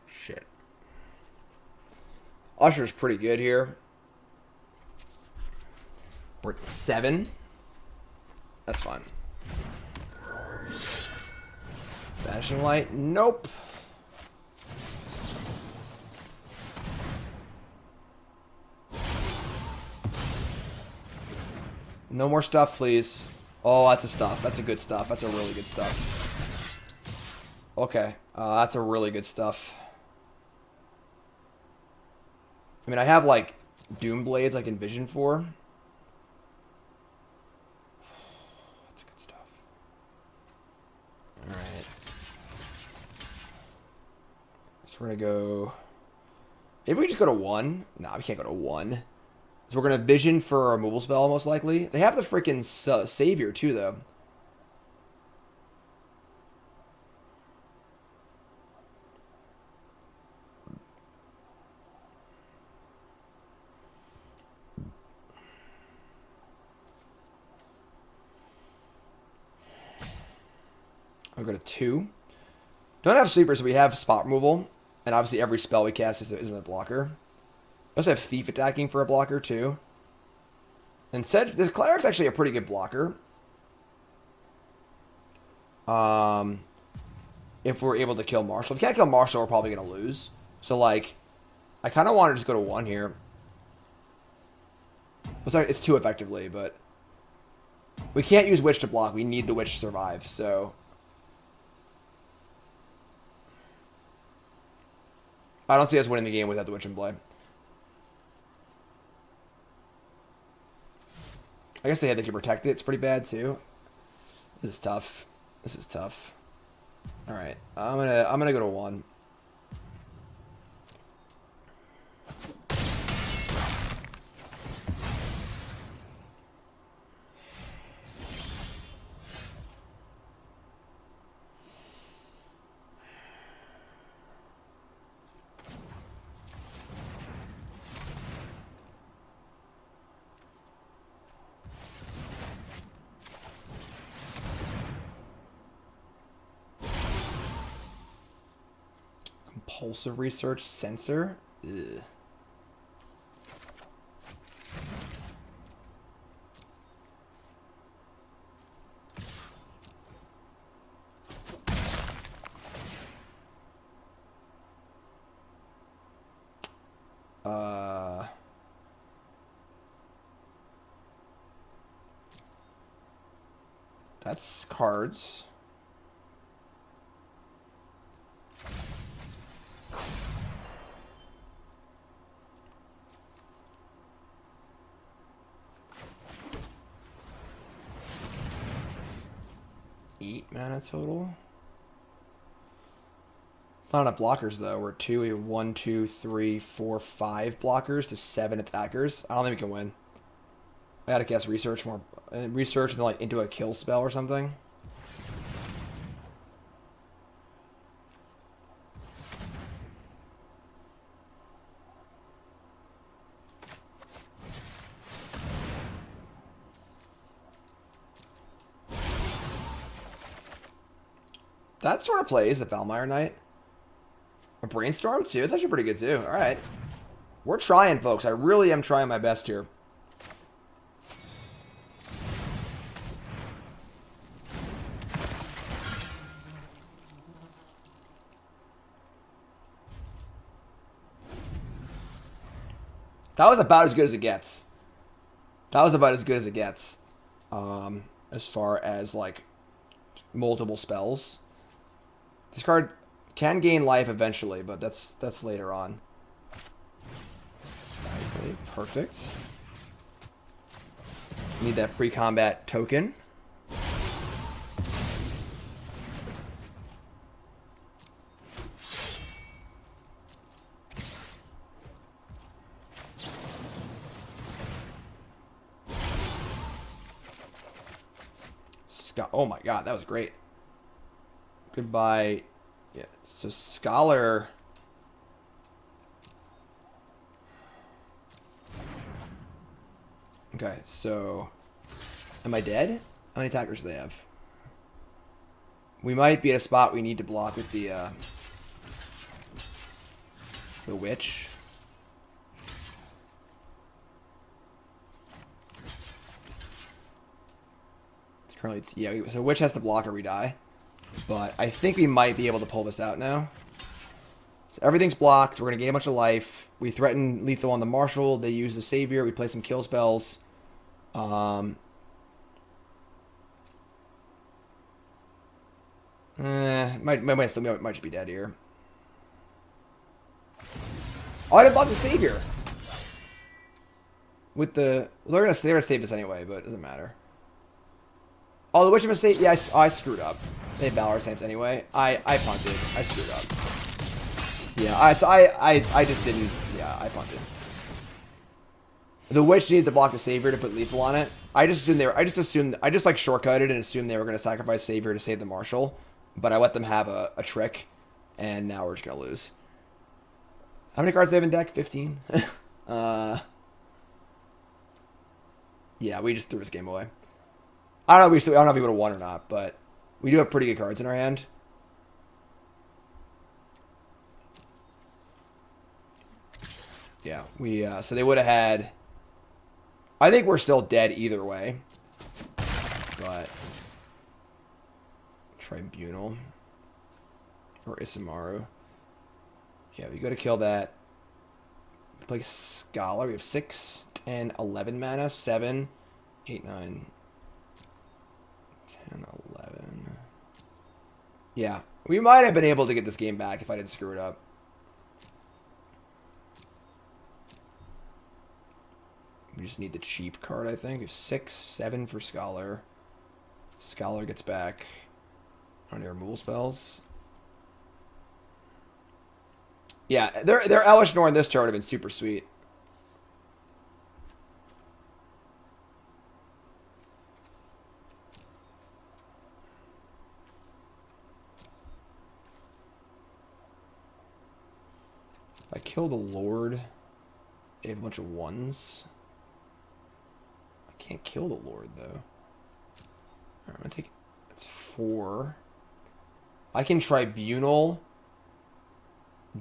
Shit. Usher's pretty good here. We're at 7. That's fine. Vanishing Light. Nope. No more stuff, please. Oh, that's a stuff. That's a good stuff. That's a really good stuff. Okay. That's a really good stuff. I mean, I have, like, Doom Blades I can vision for. That's good stuff. Alright. So we're going to go... Maybe we just go to 1. Nah, we can't go to 1. So we're going to vision for a removal spell, most likely. They have the freaking Savior, too, though. I'll go to 2. Don't have Sleeper, so we have spot removal. And obviously every spell we cast is a blocker. We also have Thief attacking for a blocker, too. And this Cleric's actually a pretty good blocker. If we're able to kill Marshall. If we can't kill Marshall, we're probably going to lose. So, like, I kind of want to just go to 1 here. It's 2 effectively, but... We can't use Witch to block. We need the Witch to survive, so... I don't see us winning the game without the Witch in play. I guess they had to protect it. It's pretty bad, too. This is tough. This is tough. Alright. I'm gonna go to 1. Compulsive Research Sensor? Ugh. That's cards. Eight mana total. It's not enough blockers though. We're 2, we have 1, 2, 3, 4, 5 blockers to 7 attackers. I don't think we can win. I gotta guess research more, research and then like into a kill spell or something. That sort of plays a Valmire Knight. A Brainstorm too. It's actually pretty good too. All right. We're trying, folks. I really am trying my best here. That was about as good as it gets. That was about as good as it gets. As far as, like, multiple spells. This card can gain life eventually, but that's later on. Skyblade, perfect. Need that pre-combat token. Oh my god, that was great. Goodbye. Yeah, so Scholar. Okay, so am I dead? How many attackers do they have? We might be at a spot we need to block with the witch. Currently, yeah, so Witch has to block or we die. But I think we might be able to pull this out now. So everything's blocked. We're going to gain a bunch of life. We threaten lethal on the Marshal. They use the Savior. We play some kill spells. Might just be dead here. Oh, I didn't block the Savior. With the... Well, they're going to save us anyway, but it doesn't matter. Oh, the Witch of Mistake. Yeah, I screwed up. They had Valor Stance anyway. I punted. I screwed up. Yeah, I just didn't. Yeah, I punted. The Witch needed to block the Savior to put lethal on it. I just assumed they were. I just like shortcutted and assumed they were going to sacrifice Savior to save the Marshal, but I let them have a trick, and now we're just going to lose. How many cards do they have in deck? 15. Yeah, we just threw this game away. I don't know if we would have won or not, but we do have pretty good cards in our hand. Yeah, so they would have had... I think we're still dead either way. But... Tribunal. Or Isamaru. Yeah, we go to kill that. We play Scholar. We have 6, 10, 11 mana. 7, 8, 9... 10, 11. Yeah, we might have been able to get this game back if I didn't screw it up. We just need the cheap card, I think. We have 6, 7 for Scholar. Scholar gets back on your removal spells. Yeah, their Elish Nor in this turn would have been super sweet. I kill the Lord. They have a bunch of 1s. I can't kill the Lord, though. Alright, I'm going to take... That's 4. I can Tribunal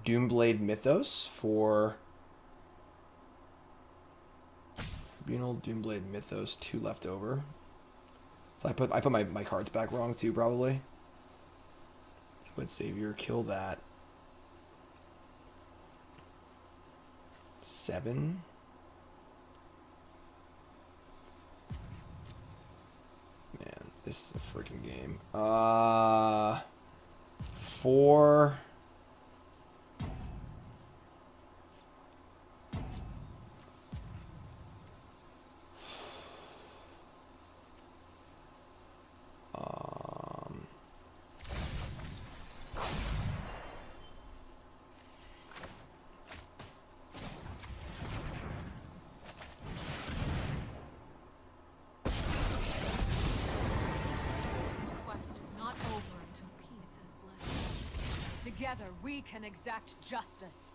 Doomblade Mythos for... Tribunal Doomblade Mythos, 2 left over. So I put my cards back wrong, too, probably. Would Savior kill that. 7. Man, this is a freaking game. 4. Together, we can exact justice.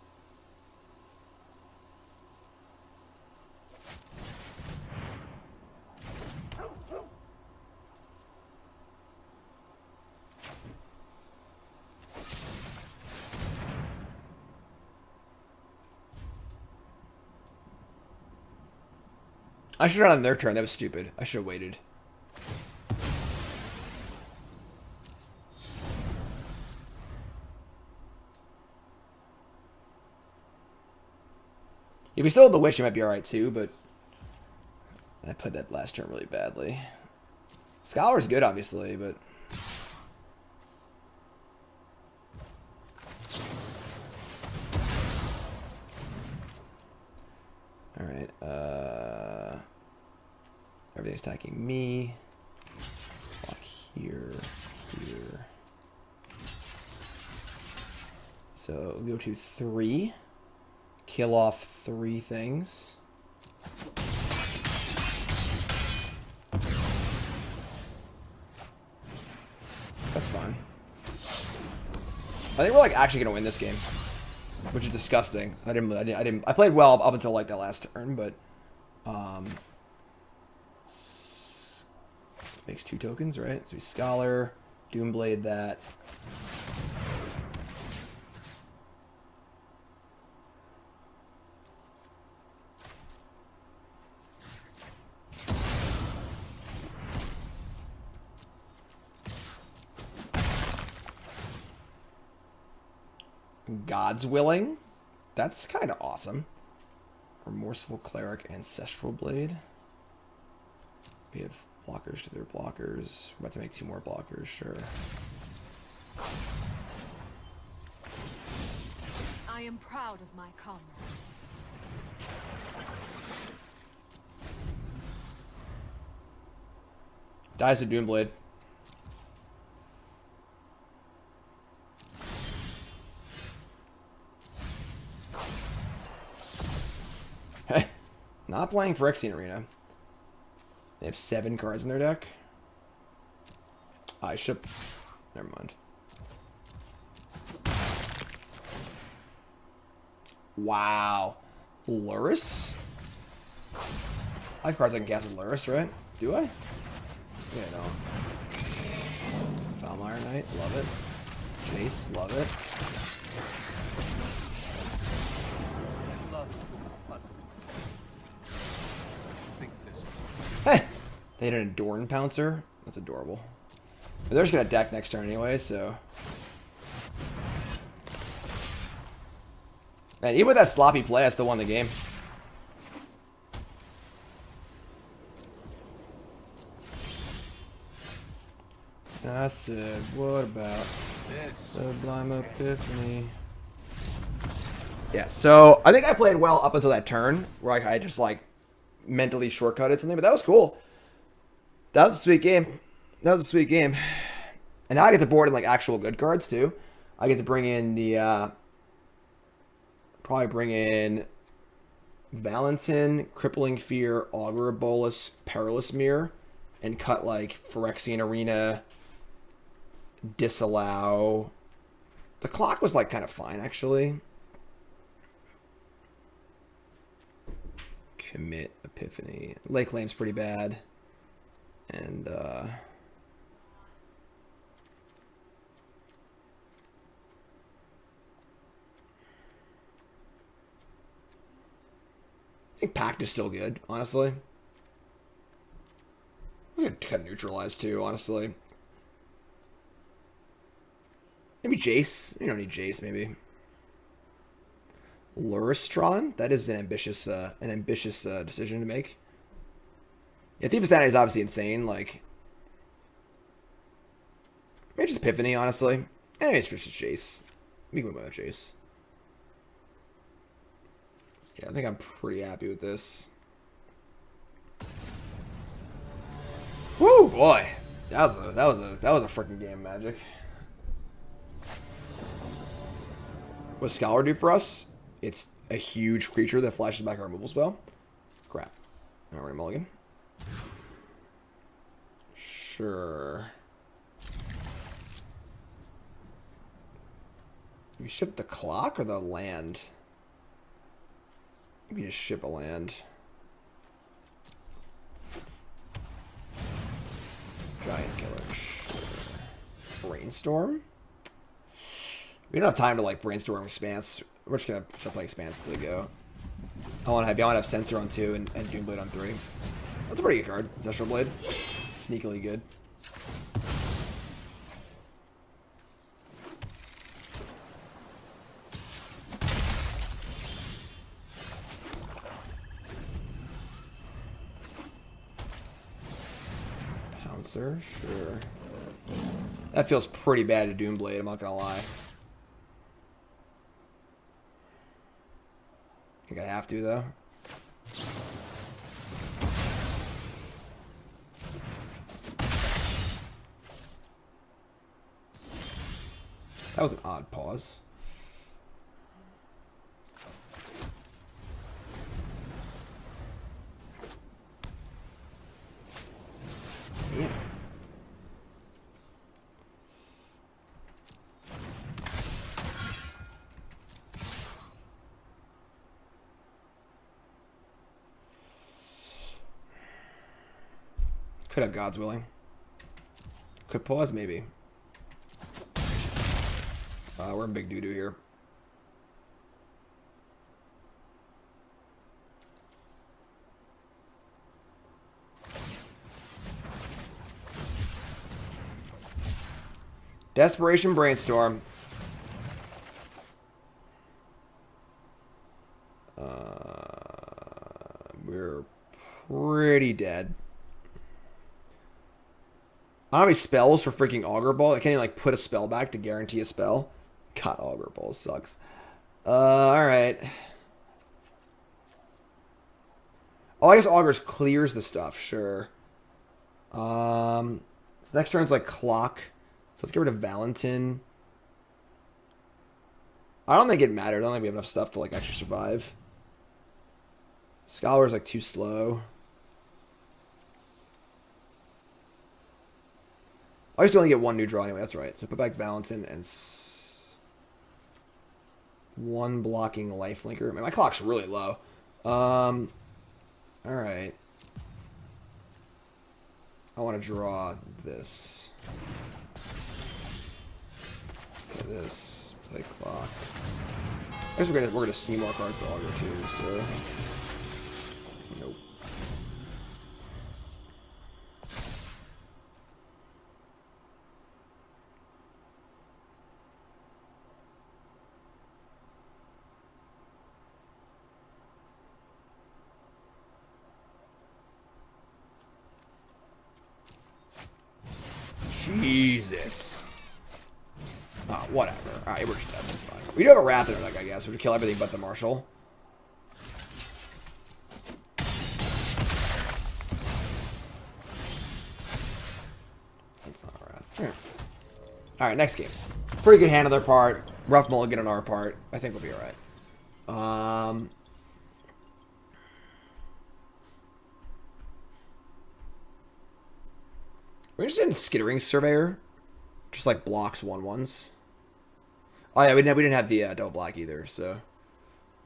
I should have done on their turn. That was stupid. I should have waited. If he still had the Witch, he might be alright too, but I played that last turn really badly. Scholar's good, obviously, but... Alright, everything's attacking me. Block here, here. So we'll go to 3. Kill off 3 things. That's fine. I think we're like actually gonna win this game, which is disgusting. I played well up until like that last turn, but makes 2 tokens, right? So we Scholar, Doomblade that. God's Willing. That's kind of awesome. Remorseful Cleric, Ancestral Blade. We have blockers to their blockers. We're about to make 2 more blockers, sure. I am proud of my comrades. Dies to Doomblade. Not playing Phyrexian Arena. They have 7 cards in their deck. I should... Never mind. Wow. Lurrus? I have cards I can cast with Lurrus, right? Do I? Yeah, no. Foulmire Knight, love it. Jace, love it. Hey! They had an Adorn Pouncer. That's adorable. But they're just gonna deck next turn anyway, so... Man, even with that sloppy play, I still won the game. I said, what about Sublime Epiphany? Yeah, so I think I played well up until that turn, where I just like mentally shortcutted something, but that was cool. That was a sweet game. That was a sweet game. And now I get to board in like actual good cards too. I get to bring in the probably bring in Valentin, Crippling Fear, Augur Bolus, Perilous Mirror, and cut like Phyrexian Arena, Disallow. The clock was like kind of fine actually. Commit, Epiphany. Lake Lame's pretty bad. And I think Pact is still good, honestly. I'm gonna cut Neutralize too, honestly. Maybe Jace. You don't need Jace, maybe. Luristron? That is an ambitious decision to make. Yeah, Thief of Sanity is obviously insane. Like, maybe just Epiphany, honestly. Maybe it's just Jace. We can go with Jace. Yeah, I think I'm pretty happy with this. Woo, boy, that was a freaking game, Magic. What does Scholar do for us? It's a huge creature that flashes back our removal spell. Crap. Alright, we're gonna mulligan. Sure. Do we ship the clock or the land? We just ship a land. Giant Killer. Sure. Brainstorm? We don't have time to like brainstorm Expanse. We're just gonna play Expanse to go. I want to have Sensor on 2 and Doomblade on 3. That's a pretty good card. Ancestral Blade. Sneakily good. Pouncer, sure. That feels pretty bad to Doomblade, I'm not gonna lie. I think I have to, though. That was an odd pause. Yeah. Could have God's Willing. Could pause, maybe. We're in big doo-doo here. Desperation Brainstorm. We're pretty dead. I don't have any spells for freaking Augur Ball. I can't even like put a spell back to guarantee a spell. God, Augur Ball sucks. Alright. Oh, I guess Augurs clears the stuff, sure. So next turn's like Clock. So let's get rid of Valentin. I don't think it matters. I don't think we have enough stuff to like actually survive. Scholar's like too slow. I just only get one new draw anyway. That's right. So put back Valentin and one blocking lifelinker. Man, my clock's really low. All right. I want to draw this. Play this. Play clock. I guess we're gonna see more cards to Augur too. So nope. Jesus. Oh, whatever. Alright, we're just dead. That's fine. We do have a Wrath in our deck, I guess. We should kill everything but the Marshal. That's not a Wrath. Alright, next game. Pretty good hand on their part. Rough mulligan on our part. I think we'll be alright. We're just in Skittering Surveyor. Just like blocks 1/1s. Oh yeah, we didn't have the double black either, so.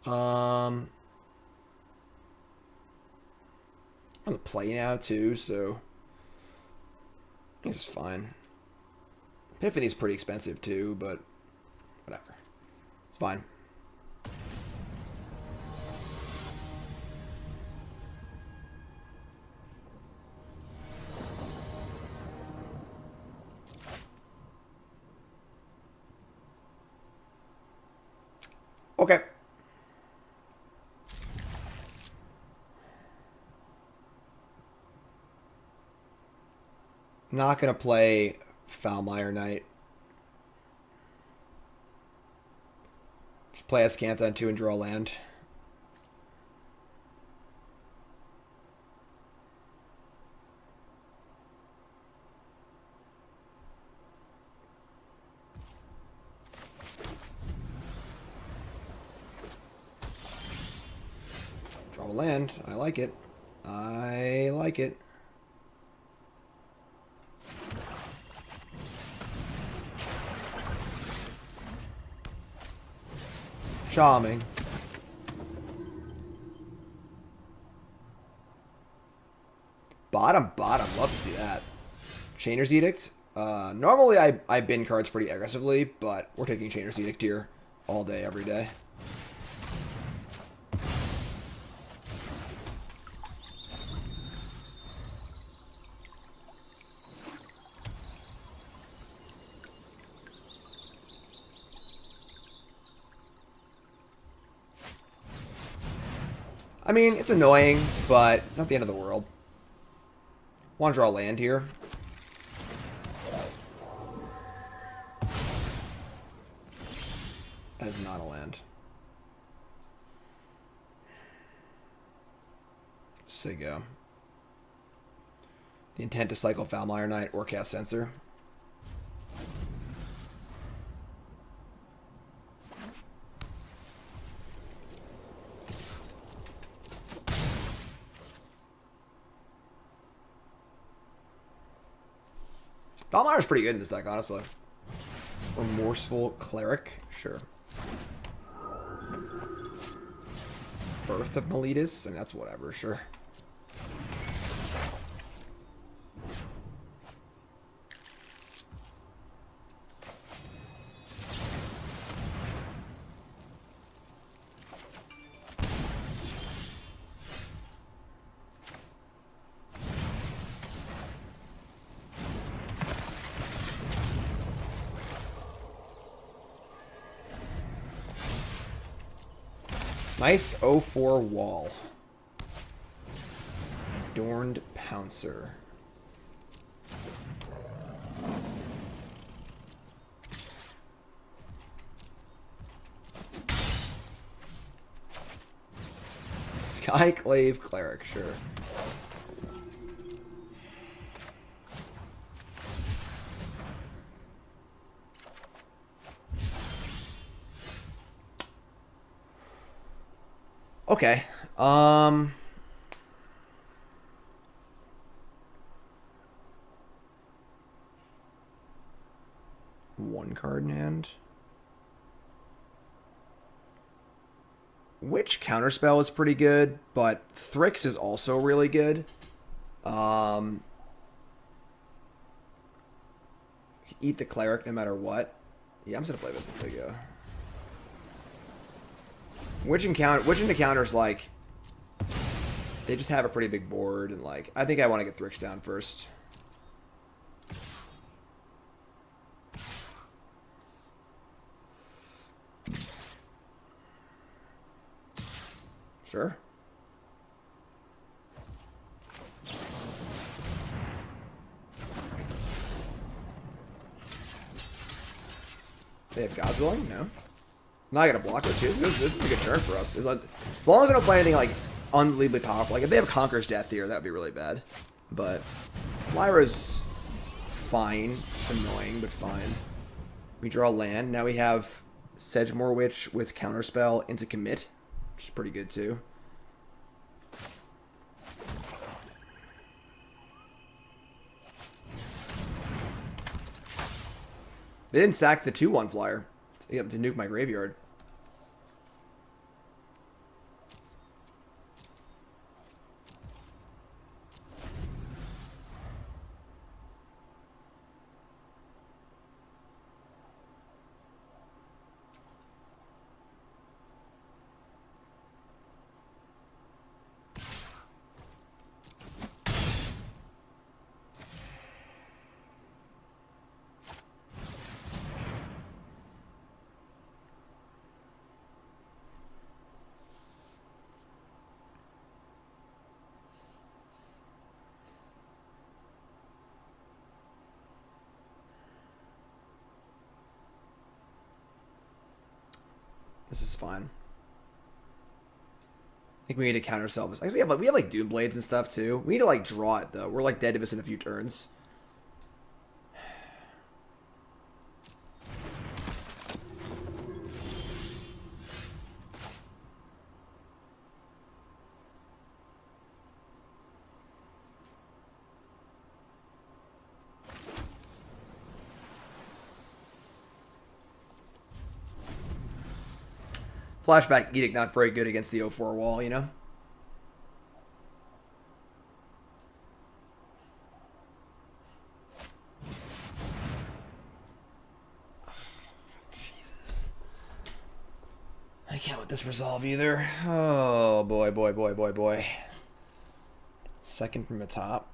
I'm on the play now too, so I think it's fine. Epiphany's pretty expensive too, but whatever. It's fine. Okay. Not gonna play Foulmire Knight. Just play Ascanta on 2 and draw land. Draw land. I like it. I like it. Charming. Bottom. Love to see that. Chainer's Edict. Normally I bin cards pretty aggressively, but we're taking Chainer's Edict here all day, every day. I mean, it's annoying, but it's not the end of the world. Want to draw land here. That is not a land. Say go. The intent to cycle Foulmire Knight or cast Censor. Foulmire's pretty good in this deck, honestly. Remorseful Cleric, sure. Birth of Meletus, and that's whatever, sure. Nice 0-4 wall. Adorned Pouncer. Skyclave Cleric, sure. Okay. One card in hand. Which Counterspell is pretty good, but Thrix is also really good. Eat the Cleric no matter what. Yeah, I'm just gonna play this until you go. Which into counters, like, they just have a pretty big board, and like, I think I want to get Thrix down first. Sure. They have God's Willing? No. Now I gotta block it too. This is a good turn for us. As long as I don't play anything like unbelievably powerful. Like if they have Conqueror's Death here, that would be really bad. But Lyra's fine. It's annoying, but fine. We draw land. Now we have Sedgemoor Witch with Counterspell into Commit, which is pretty good too. They didn't sack the 2/1 flyer to nuke my graveyard. This is fine. I think we need to counter this. We have like Doom Blades and stuff too. We need to like draw it though. We're like dead to this in a few turns. Flashback Edict not very good against the 0-4 wall, you know? Jesus. I can't let this resolve either. Oh, boy, boy, boy, boy, boy. Second from the top.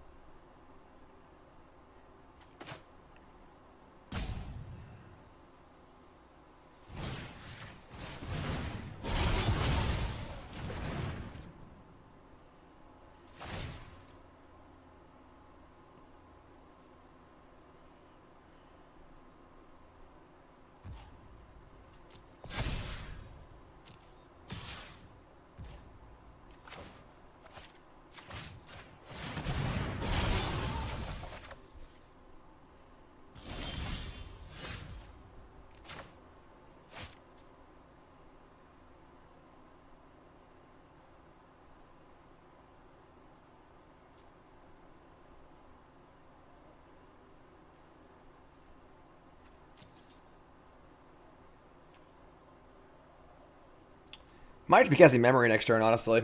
Might be casting memory next turn, honestly.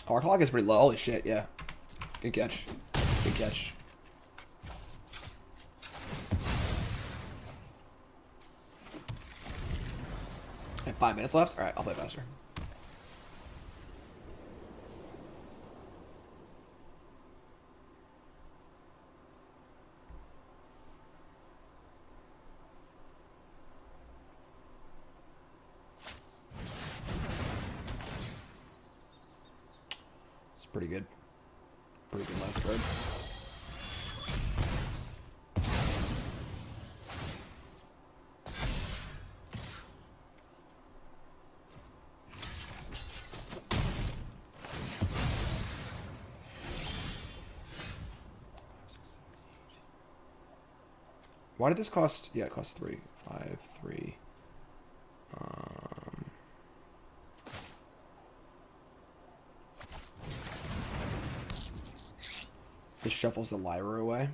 Our clock is pretty low. Holy shit, yeah. Good catch. Good catch. And 5 minutes left? Alright, I'll play faster. It's pretty good. Pretty good last card. Why did this cost? Yeah, it costs 3. 5, 3. This shuffles the Lyra away.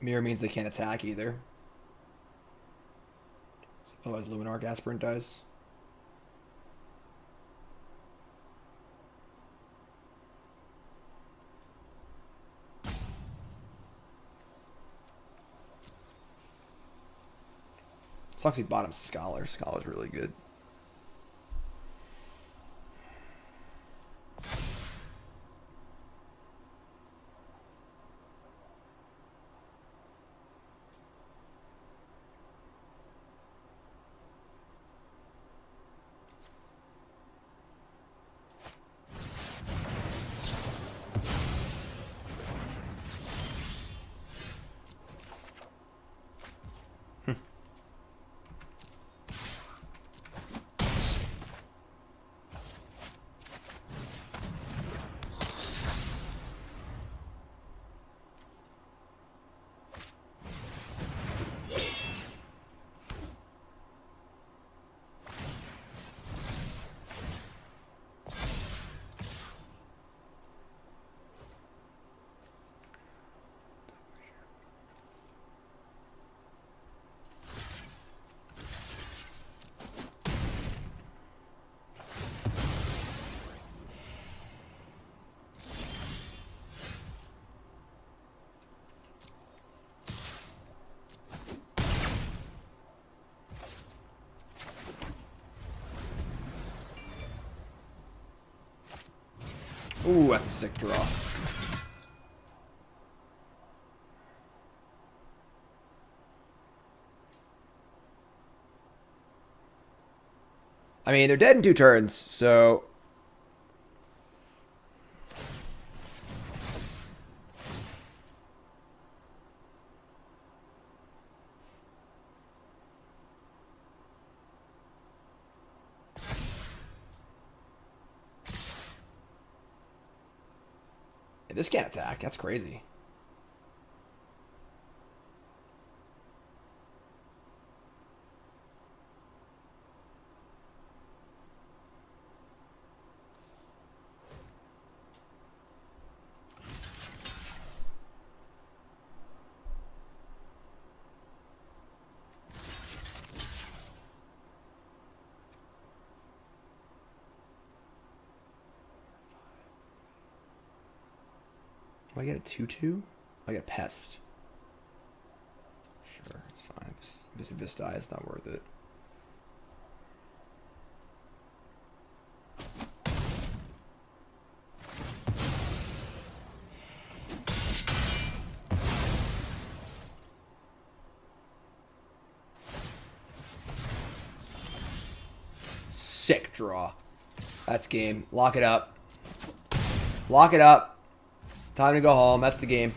Mirror means they can't attack either. Otherwise, Luminarch Aspirant dies. Sucks he bottom Scholar. Scholar's really good. Ooh, that's a sick draw. I mean, they're dead in 2 turns, so... This can't attack. That's crazy. Do I get a 2/2? I get a Pest. Sure, it's fine. If this dies, it's not worth it. Sick draw. That's game. Lock it up. Lock it up. Time to go home. That's the game.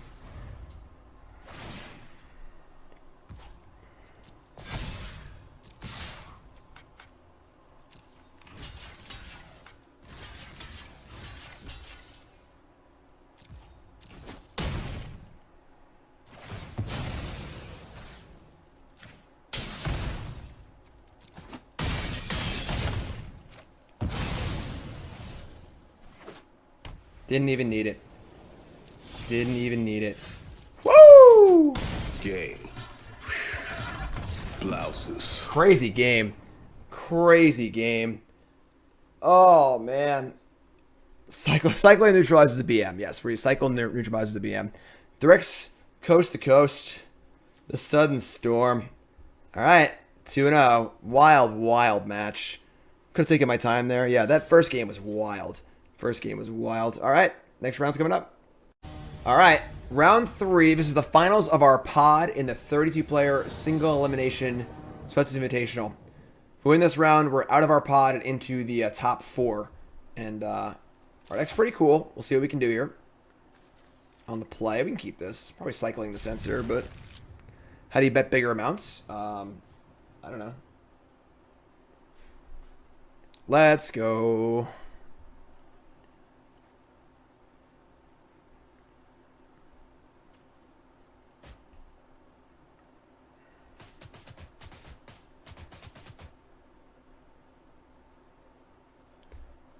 Didn't even need it. Didn't even need it. Woo! Game. Blouses. Crazy game. Crazy game. Oh, man. Cycling neutralizes the BM. Yes, recycle neutralizes the BM. Directs coast to coast. The sudden storm. All right. 2-0. Wild, wild match. Could have taken my time there. Yeah, that first game was wild. First game was wild. All right. Next round's coming up. All right. Round 3. This is the finals of our pod in the 32-player single elimination Sweatsuit Invitational. If we win this round, we're out of our pod and into the top 4. And our deck's pretty cool. We'll see what we can do here. On the play, we can keep this. Probably cycling the sensor, but how do you bet bigger amounts? I don't know. Let's go.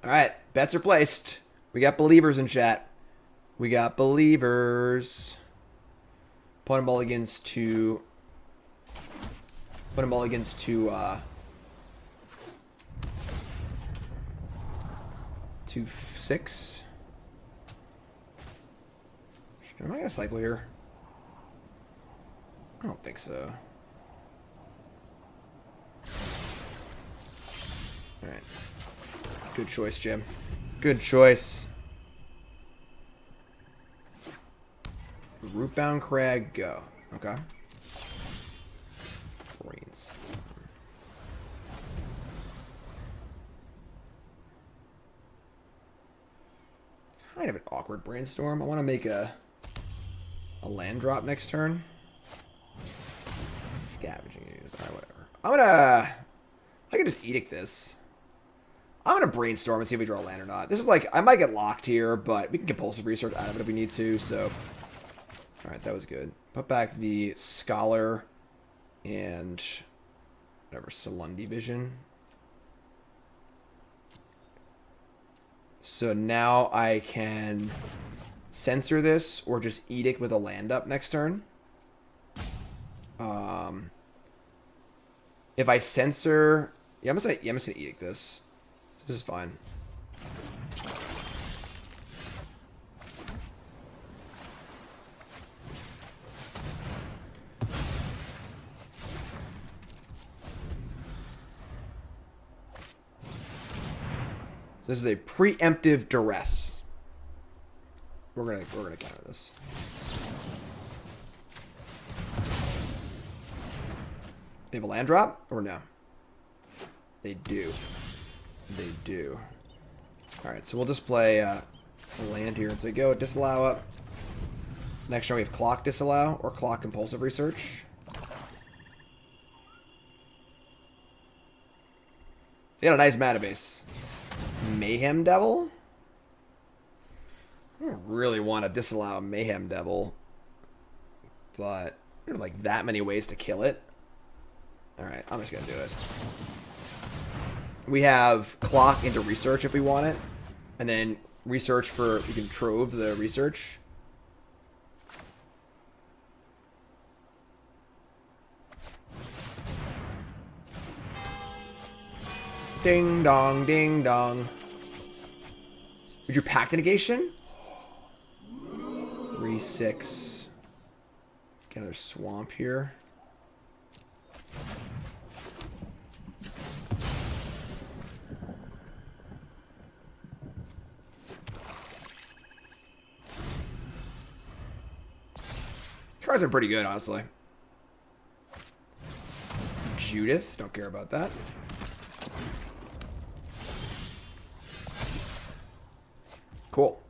All right, bets are placed. We got believers in chat. We got believers. Put them all against 2. Put them all against 2. 2-6. Am I gonna cycle here? I don't think so. All right. Good choice, Jim. Good choice. Rootbound Crag, go. Okay. Brains. Kind of an awkward brainstorm. I want to make a land drop next turn. Scavenging use. Alright, whatever. I can just edict this. I'm going to brainstorm and see if we draw a land or not. This is like, I might get locked here, but we can compulsive research out of it if we need to, so. Alright, that was good. Put back the Scholar and whatever, Salundi Vision. So now I can censor this or just edict with a land up next turn. If I censor, I'm just gonna edict this. This is fine. So this is a preemptive duress. We're gonna counter this. They have a land drop or no? They do. They do. All right, so we'll just play a land here and say go disallow up. Next turn we have clock disallow or clock compulsive research. They got a nice mana base. Mayhem Devil? I don't really want to disallow Mayhem Devil, but there are like that many ways to kill it. Alright, I'm just going to do it. We have clock into research if we want it, and then research for, we can trove the research. Ding dong, ding dong. Would you pack the negation? 3-6. Get another swamp here. Cards are pretty good, honestly. Judith, don't care about that. Cool.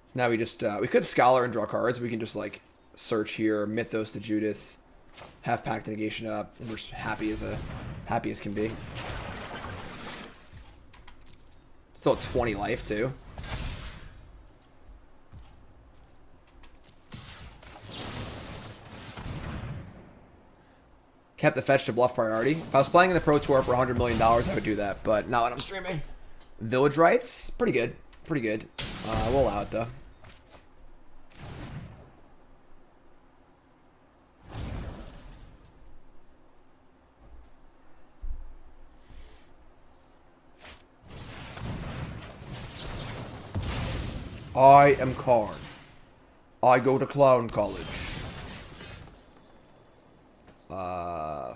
So now we just we could Scholar and draw cards. We can just like search here, Mythos to Judith, half Pact Negation up, and we're just happy as can be. Still 20 life too. Kept the fetch to bluff priority. If I was playing in the Pro Tour for $100 million, I would do that, but not when I'm streaming. Village Rites, pretty good. Pretty good. We'll allow it, though. I am Karn. I go to Clown College.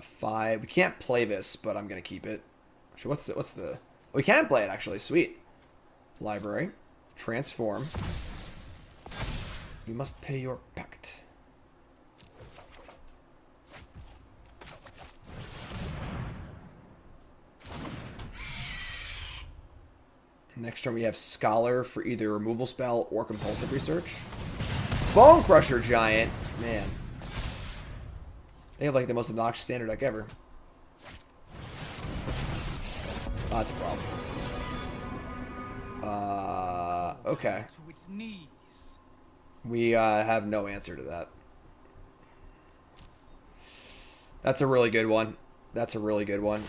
5. We can't play this, but I'm gonna keep it. Actually, what's the? We can play it actually. Sweet. Library. Transform. You must pay your pact. Next turn we have Scholar for either removal spell or compulsive research. Bone Crusher Giant. Man. They have like the most obnoxious standard deck ever. Oh, that's a problem. Okay. We have no answer to that. That's a really good one. That's a really good one.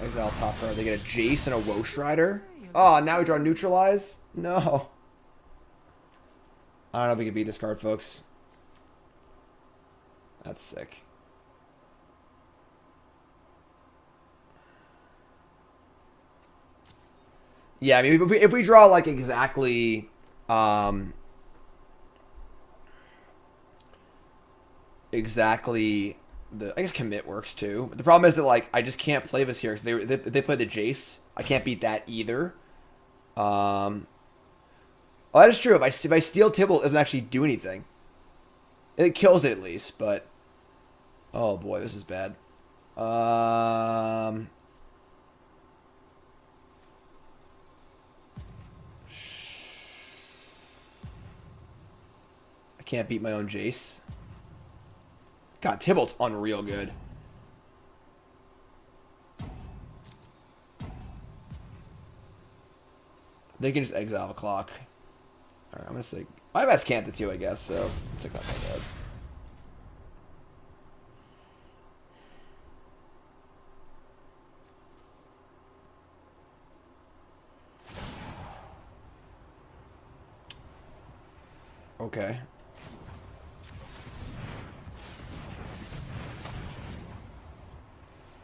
Exile top card. They get a Jace and a Woe Rider. Oh, now we draw Neutralize? No. I don't know if we can beat this card, folks. That's sick. Yeah, I mean, if we draw like exactly, exactly I guess commit works too. But the problem is that like I just can't play this here because they play the Jace. I can't beat that either. Well, that is true. If I steal Tibble, it doesn't actually do anything. It kills it at least, but oh boy, this is bad. I can't beat my own Jace. God, Tybalt's unreal good. They can just exile a clock. Alright, I'm gonna say my best can't the 2, I guess, so it's like not that bad. Okay.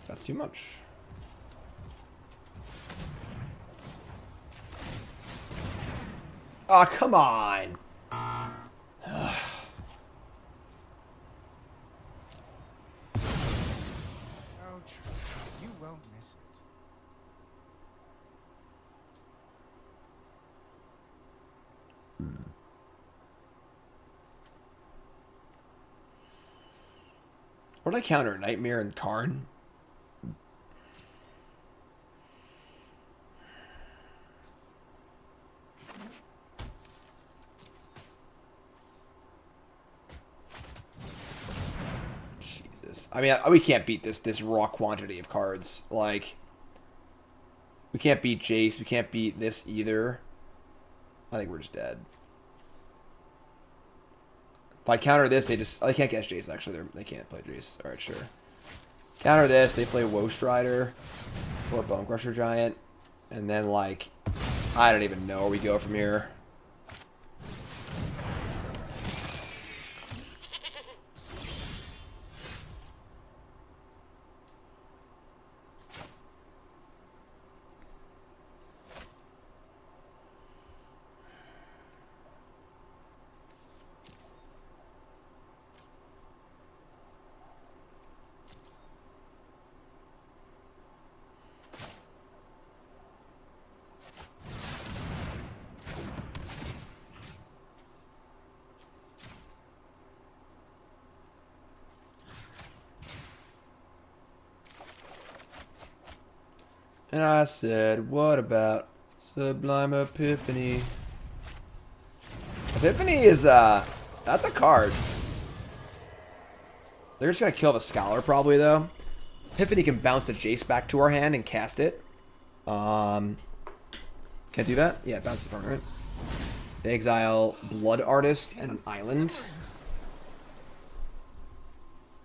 That's too much. Oh, come on. Oh, you won't miss it. What did I counter? Nightmare and Karn? Jesus. I mean, we can't beat this raw quantity of cards. Like, we can't beat Jace. We can't beat this either. I think we're just dead. If I counter this, they can't catch Jace, actually. They can't play Jace. Alright, sure. Counter this, they play Woe Strider or Bone Crusher Giant. And then, like, I don't even know where we go from here. And I said, what about Sublime Epiphany? Epiphany is, that's a card. They're just gonna kill the Scholar probably, though. Epiphany can bounce the Jace back to our hand and cast it. Can't do that? Yeah, bounce the permanent. They exile Blood Artist and an island.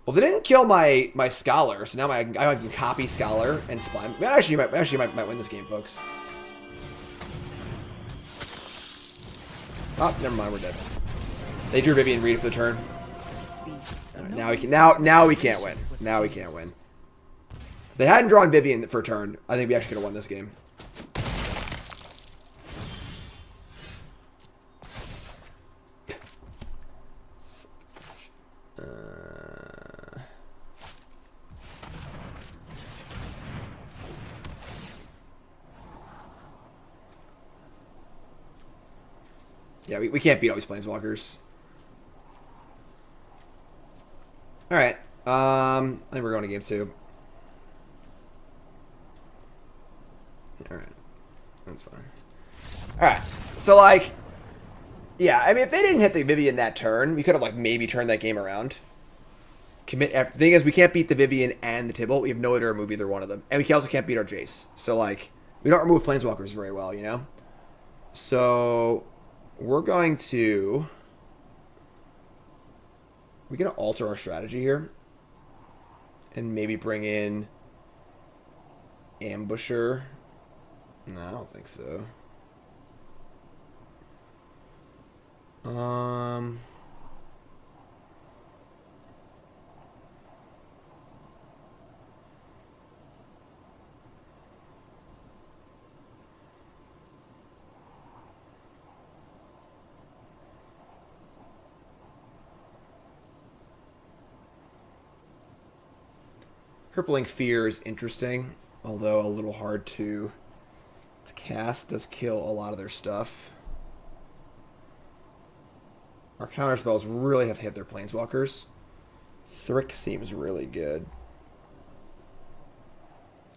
Well, they didn't kill my Scholar, so now I can copy Scholar and Spine. Actually, might win this game, folks. Oh, never mind, we're dead. They drew Vivian Reed for the turn. Right, now we can now we can't win. Now we can't win. If they hadn't drawn Vivian for a turn, I think we actually could have won this game. Yeah, we can't beat all these Planeswalkers. Alright. I think we're going to game 2. Alright. That's fine. Alright. So, like... Yeah, I mean, if they didn't hit the Vivian that turn, we could have, like, maybe turned that game around. The thing is, we can't beat the Vivian and the Tibble. We have no way to remove either one of them. And we also can't beat our Jace. So, like, we don't remove Planeswalkers very well, you know? So... We're going to... We're going to alter our strategy here. And maybe bring in... Ambusher. No, I don't think so. Crippling Fear is interesting, although a little hard to cast. Does kill a lot of their stuff. Our counterspells really have to hit their Planeswalkers. Thrick seems really good.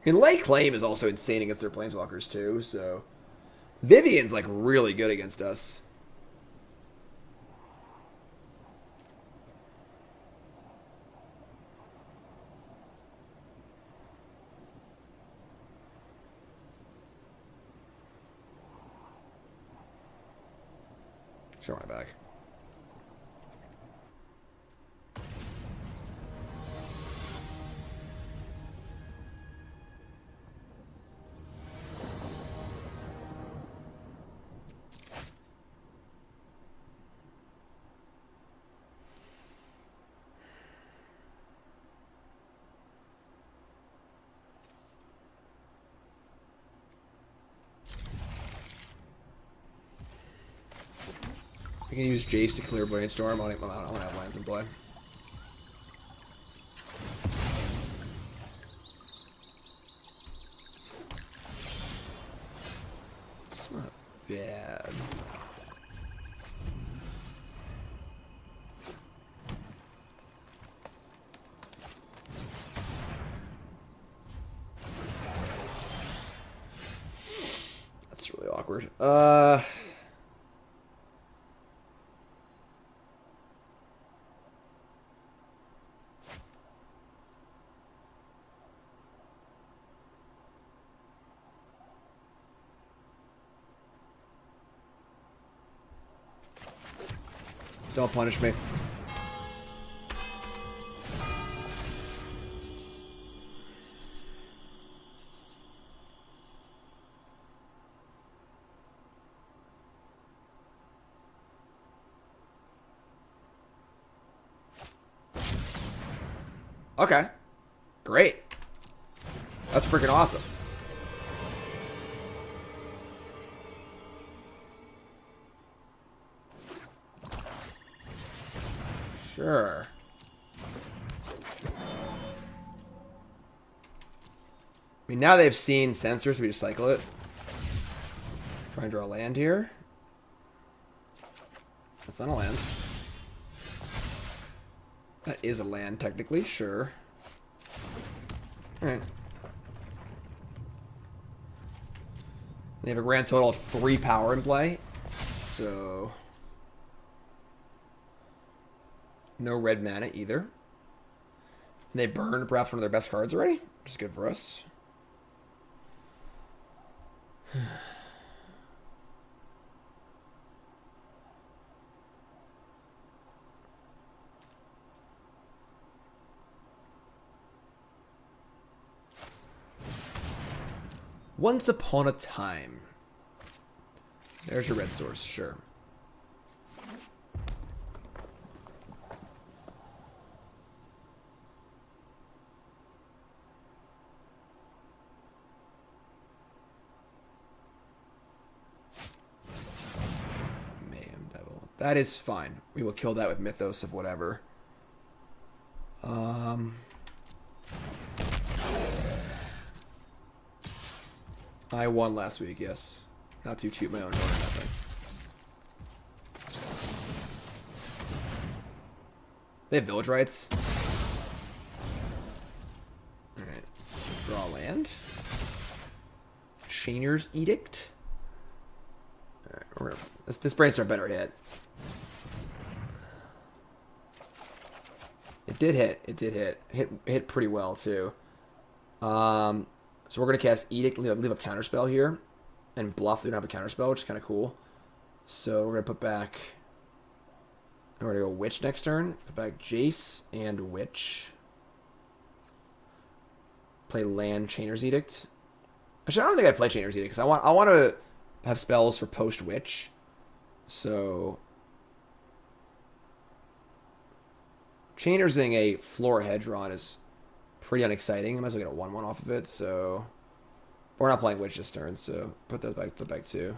And Lay Claim is also insane against their Planeswalkers too, so... Vivian's like really good against us. Show my back. We can use Jace to clear Brainstorm. I don't have lands in play. It's not bad. That's really awkward. Don't punish me. Okay. Great. That's freaking awesome. Sure. I mean, now they've seen sensors, we just cycle it. Try and draw a land here. That's not a land. That is a land, technically, sure. Alright. They have a grand total of 3 power in play. So no red mana either. And they burned perhaps one of their best cards already, which is good for us. Once upon a time. There's your red source, sure. Mayhem Devil. That is fine. We will kill that with Mythos of whatever. I won last week, yes. Not to toot my own horn or nothing. They have village rights. Alright. Draw land. Chainer's Edict. Alright, this brainstorm better hit. It did hit. It did hit. Hit pretty well too. So we're gonna cast Edict, leave a Counterspell here, and bluff. We don't have a Counterspell, which is kind of cool. So we're gonna put back. We're gonna go Witch next turn. Put back Jace and Witch. Play land Chainer's Edict. Actually, I don't think I'd play Chainer's Edict because I want to have spells for post Witch. So Chainersing a Flora Hedron is pretty unexciting. I might as well get a 1/1 off of it. So we're not playing Witch this turn. So put that back. Put back 2.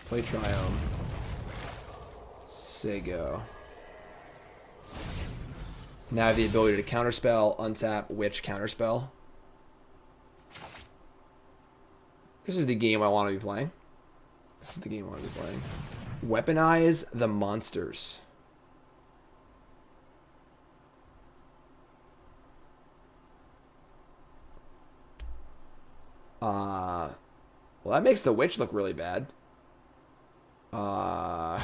Play Triome. Say go. Now I have the ability to counterspell, untap, Witch, counterspell. This is the game I want to be playing. This is the game I want to be playing. Weaponize the monsters. Well, that makes the Witch look really bad. But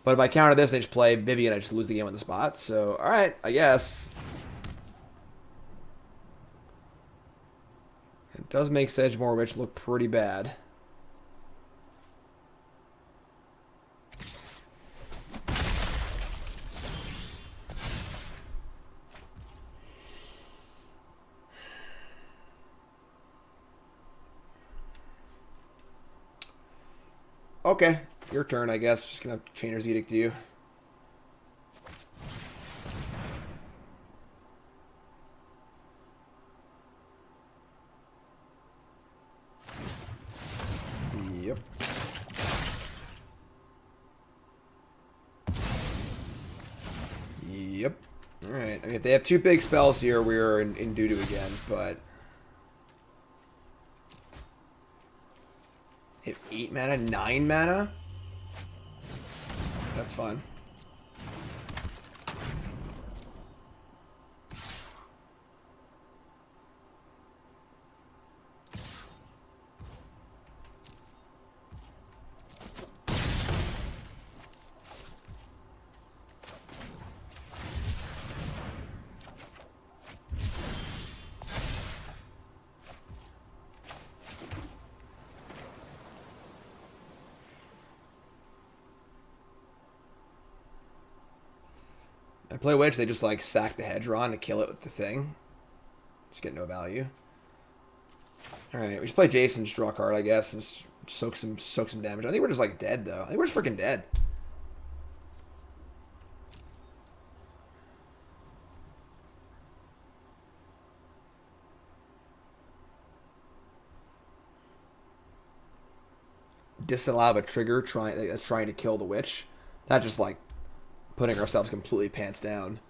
if I counter this, they just play Vivian, I just lose the game on the spot. So, alright, I guess. It does make Sedgemoor Witch look pretty bad. Okay, your turn, I guess. Just gonna have Chainer's Edict to you. Yep. Yep. Alright, I mean, if they have 2 big spells here, we're in doo-doo again, but... Hit 8 mana, 9 mana? That's fun. I play Witch, they just like sack the Hedron to kill it with the thing. Just get no value. Alright, we just play Jason, just draw a card, I guess, and just soak some damage. I think we're just like dead though. I think we're just freaking dead. Disallow a trigger that's trying to kill the Witch. Not just like putting ourselves completely pants down.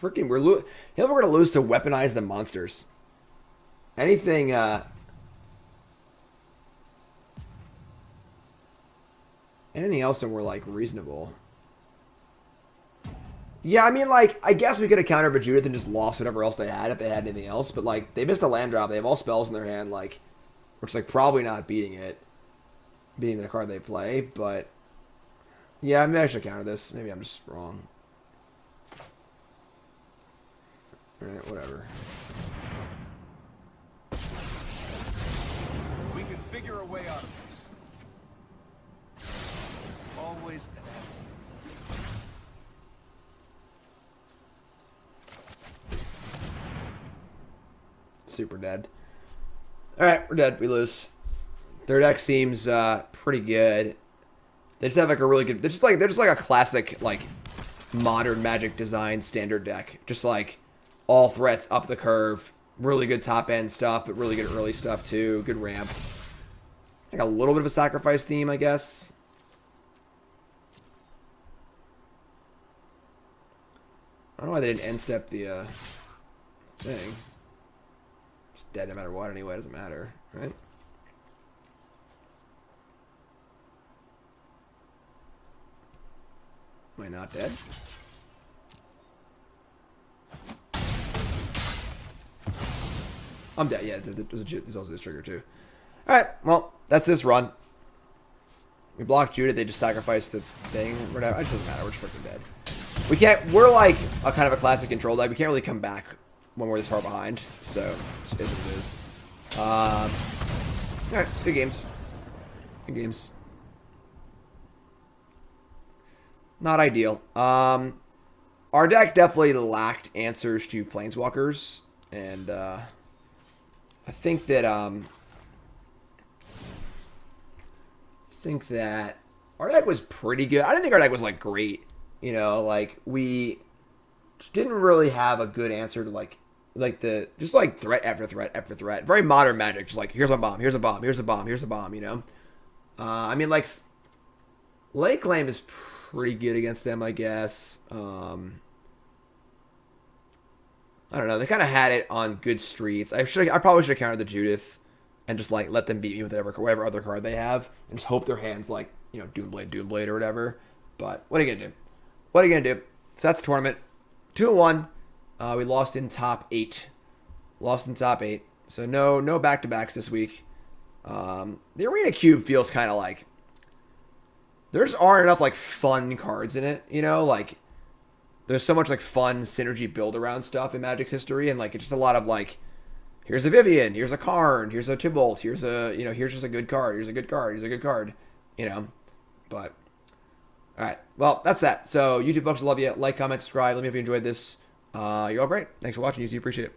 Freaking, we're gonna lose to Weaponize the Monsters. Anything, Anything else that were, like, reasonable? Yeah, I mean, like, I guess we could have countered with Judith and just lost whatever else they had if they had anything else. But, like, they missed a land drop. They have all spells in their hand, like, which, like, probably not beating the card they play. But, yeah, maybe I should counter this. Maybe I'm just wrong. Alright, whatever. We can figure a way out of this. There's always an answer. Super dead. Alright, we're dead. We lose. Their deck seems pretty good. They just have like a really good... They're just like a classic, like, modern Magic design standard deck. Just like all threats up the curve. Really good top end stuff, but really good early stuff too. Good ramp. Like a little bit of a sacrifice theme, I guess. I don't know why they didn't end step the thing. It's dead no matter what anyway, it doesn't matter, right? Am I not dead? I'm dead, yeah, there's also this trigger too. Alright, well, that's this run. We blocked Judith, they just sacrificed the thing, whatever. It just doesn't matter, we're just freaking dead. We can't, we're like a kind of a classic control deck. We can't really come back when we're this far behind, so it is what it is. Alright, good games. Good games. Not ideal. Our deck definitely lacked answers to Planeswalkers, and I think that our deck was pretty good. I didn't think our deck was like great. You know, like we just didn't really have a good answer to like the just like threat after threat after threat. Very modern Magic, just like here's a bomb, here's a bomb, here's a bomb, here's a bomb. You know, I mean like Lake Claim is pretty good against them, I guess. I don't know. They kind of had it on good streets. I probably should have countered the Judith and just like let them beat me with whatever other card they have, and just hope their hands like Doomblade or whatever. But what are you gonna do? What are you gonna do? So that's the tournament. 2-1. We lost in top 8. So no back to backs this week. The Arena Cube feels kind of like there just aren't enough like fun cards in it. You know, like there's so much like fun synergy build around stuff in Magic's history, and like it's just a lot of like here's a Vivian, here's a Karn, here's a Tybalt, here's just a good card, here's a good card, you know. But all right, well that's that. So YouTube folks, I love you. Like, comment, subscribe. Let me know if you enjoyed this. You're all great. Thanks for watching. YouTube, appreciate it.